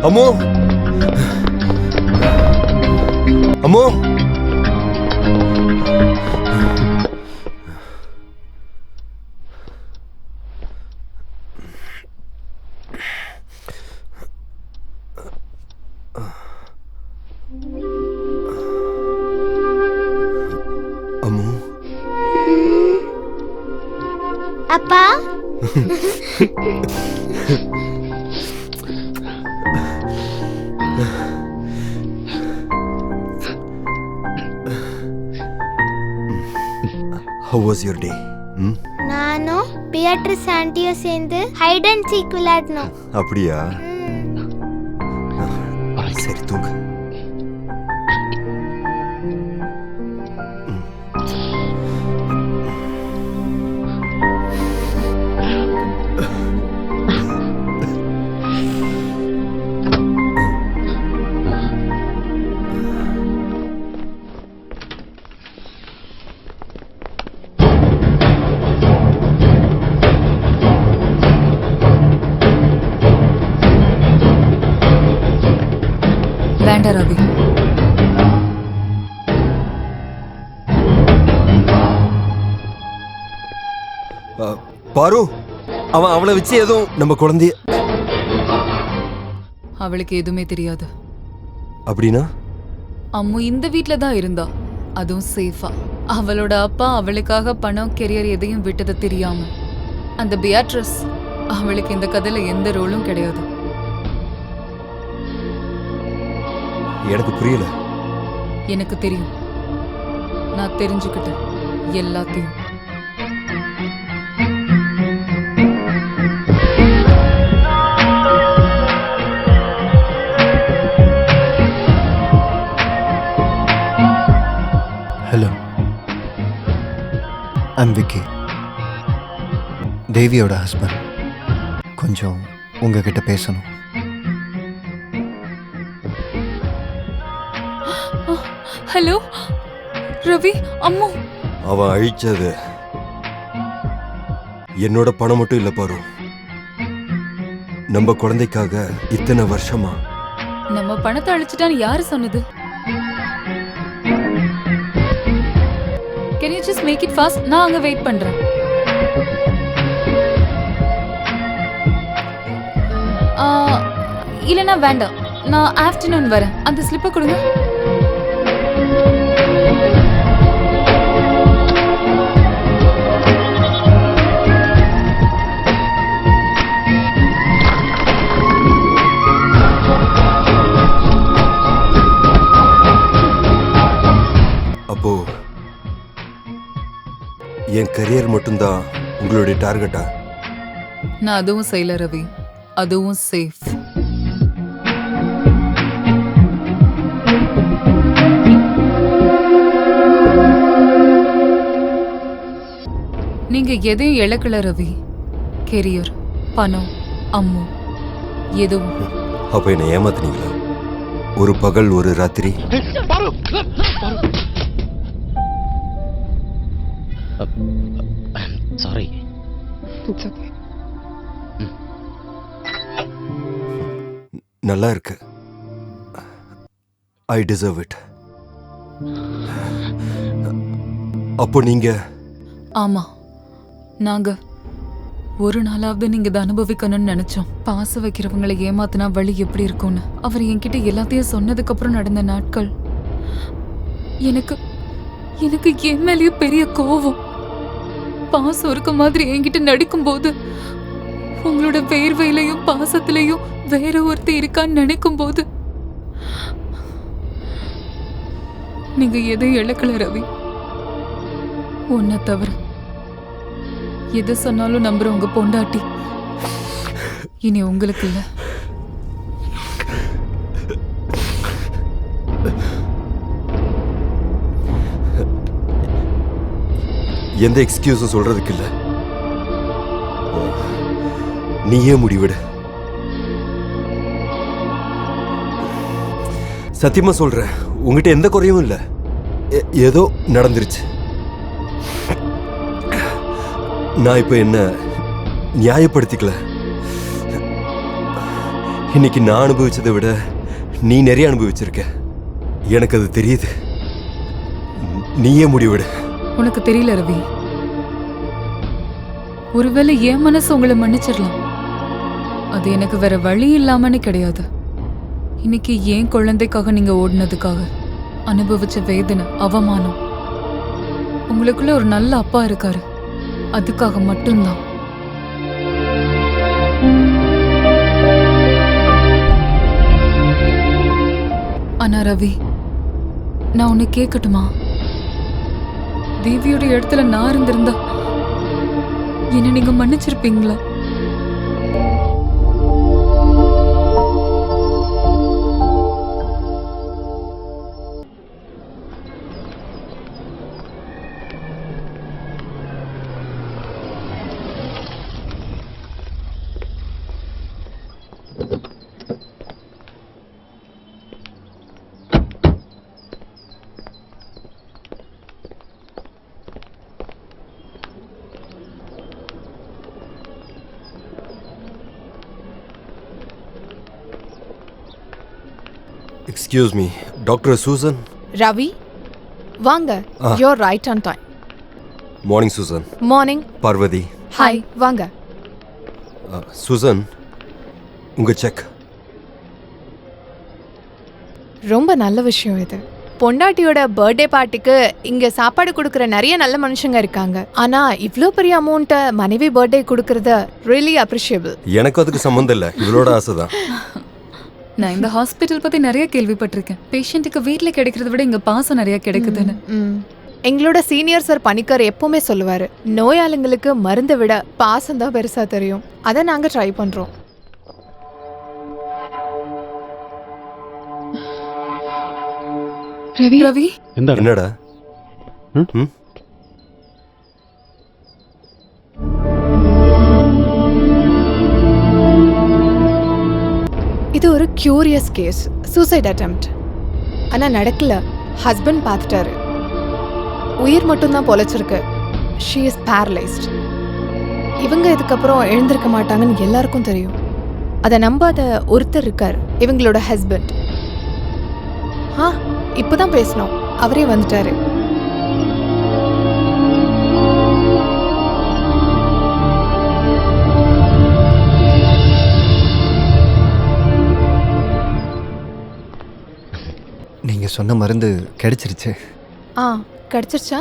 அம்மு, அம்மு, அம்மு. அப்பா How was your day? நானும் பியாட்ரிஸ் ஆண்டியும் சேர்ந்து ஹைட் அண்ட் சீக் விளையாடணும். அப்படியா? சரி தூங்கு. வேண்டாம் ரவி. பாரு, அவன் அவளை வச்சு ஏதோ நம்ம குழந்தைய. அவளுக்கு எதுவுமே தெரியாது. அப்படின்னா அம்மு இந்த வீட்ல தான் இருந்தா, அதுவும் சேஃபா. அவளோட அப்பா அவளுக்காக பணம் கெரியர் எதையும் விட்டது தெரியாம. அந்த பியாட்ரிஸ், அவளுக்கு இந்த கதையில எந்த ரோலும் கிடையாது. எனக்கு புரியல. எனக்கு தெரியும். நான் தெரிஞ்சுக்கிட்டேன் எல்லாத்தையும். ஹலோ, ஐம் விக்கி, தேவியோட ஹஸ்பண்ட். கொஞ்சம் உங்ககிட்ட பேசணும். ஹலோ ரவி, அம்மு. அவன் அழிச்சது என்னோட பணம் மட்டும் இல்ல பாரு, நம்ம குழந்தைக்காக இத்தனை வருஷமா நம்ம பணத்தை அழிச்சிட்டான்னு யாரு சொன்னது? Can you just make it fast? நான் அங்க வெயிட் பண்றேன். இல்லைன்னா வேண்டாம், நான் ஆஃப்டர்நூன் வரேன். அந்த ஸ்லிப்பை கொடுங்க. அப்போ என் கரியர் மட்டும்தான் உங்களுடைய டார்கெட்டா? நான் அதுவும் செய்யல ரவி, அதுவும் சேஃப். நீங்க எதையும் இழக்கல ரவி. கெரியர், பணம், அம்மு, எதுவும். அப்ப என்ன ஏமாத்துனீங்களா? ஒரு பகல் ஒரு ராத்திரி. சாரி. நல்லா இருக்கு. I deserve it. அப்போ நீங்க? ஆமா, நாங்க ஒரு நாளாவது நீங்க இதை அனுபவிக்கணும்னு நினைச்சோம். பாசம் வைக்கிறவங்களை ஏமாத்தினா வழி எப்படி இருக்கும்னு அவர் என்கிட்ட எல்லாத்தையும் சொன்னதுக்கு அப்புறம் நடந்த நாட்கள். எனக்கு எனக்கு என் மேலேயே பெரிய கோவம். பாசம் இருக்க மாதிரி என்கிட்ட நடிக்கும் போது, உங்களோட வேர்வையிலையும் பாசத்திலையும் வேற ஒருத்தர் இருக்கான்னு நினைக்கும் போது, நீங்க எதையும் இழக்கல ரவி. உன்னை தவிர எதை சொன்னாலும் நம்புற உங்க பொண்டாட்டி இனி உங்களுக்கு இல்ல. எந்த எக்ஸ்கியூஸும் சொல்றதுக்கு இல்ல. நீயே முடிவிடு. சத்தியமா சொல்றேன், உங்ககிட்ட எந்த குறையும் இல்ல. ஏதோ நடந்துருச்சு. நான் இப்ப என்ன நியாயப்படுத்திக்கல. இன்னைக்கு நான் அனுபவிச்சதை விட நீ நிறைய அனுபவிச்சிருக்க. எனக்கு அது தெரியுது. நீயே முடிவிடு. உனக்கு தெரியல ரவி, ஒருவேளை என் மனசு உங்களை மன்னிச்சிடலாம். அது எனக்கு வேற வழி இல்லாமன்னு கிடையாது. இன்னைக்கு ஏன் குழந்தைக்காக நீங்க ஓடினதுக்காக அனுபவிச்ச வேதனை, அவமானம், உங்களுக்குள்ள ஒரு நல்ல அப்பா இருக்காரு, அதுக்காக மட்டும்தான். ஆனா ரவி, நான் உன்னை கேட்கட்டுமா? தேவியோட இடத்துல நான் இருந்திருந்தா என்ன நீங்க மன்னிச்சிருப்பீங்களா? Excuse me, doctor Susan. Ravi வாங்க. You're right on time. Morning Susan. Morning Parvathi. Hi, வாங்க. சூசன், உங்க செக். ரொம்ப நல்ல விஷயம் இது. பொண்டாட்டியோட பர்த்டே பார்ட்டிக்கு இங்க சாப்பாடு கொடுக்கற நிறைய நல்ல மனுஷங்க இருக்காங்க. ஆனா இவ்ளோ பெரிய அமௌண்ட்டை மனைவி பர்த்டே கொடுக்கறது ரியலி அப்ரிஷியபிள். எனக்கு அதுக்கு சம்மந்தம் இல்லை, இவளோட ஆசைதான். நான் இந்த ஹாஸ்பிட்டல் பத்தி நிறைய கேள்விப்பட்டிருக்கேன். பேஷண்ட்டுக்கு வீட்ல கிடைக்கிறத விட இங்க பாசம் நிறைய கிடைக்குதுன்னு. எங்களோட சீனியர் சார் பணிக்கர் எப்பவுமே சொல்லுவாரு, நோயாளிங்களுக்கு மருந்தை விட பாசம் தான் பெருசா தெரியும். அதை நாங்க ட்ரை பண்றோம். ரவி ரவி என்னடா? இது ஒரு கியூரியஸ் கேஸ், சூசைட் அட்டெம்ப்ட். ஆனா நடக்கல. ஹஸ்பண்ட் பார்த்துட்டாரு. உயிர் மட்டும்தான் பொழைச்சிருக்கு. She is paralysed. இவங்க இதுக்கப்புறம் எழுந்திருக்க மாட்டாங்கன்னு எல்லாருக்கும் தெரியும். அதை நம்பாத ஒருத்தர் இருக்கார், இவங்களோட ஹஸ்பண்ட். இப்போதான் பேசணும், அவரே வந்துட்டாரு. நீங்க சொன்ன மருந்து கிடைச்சிருச்சு. கிடைச்சிருச்சா?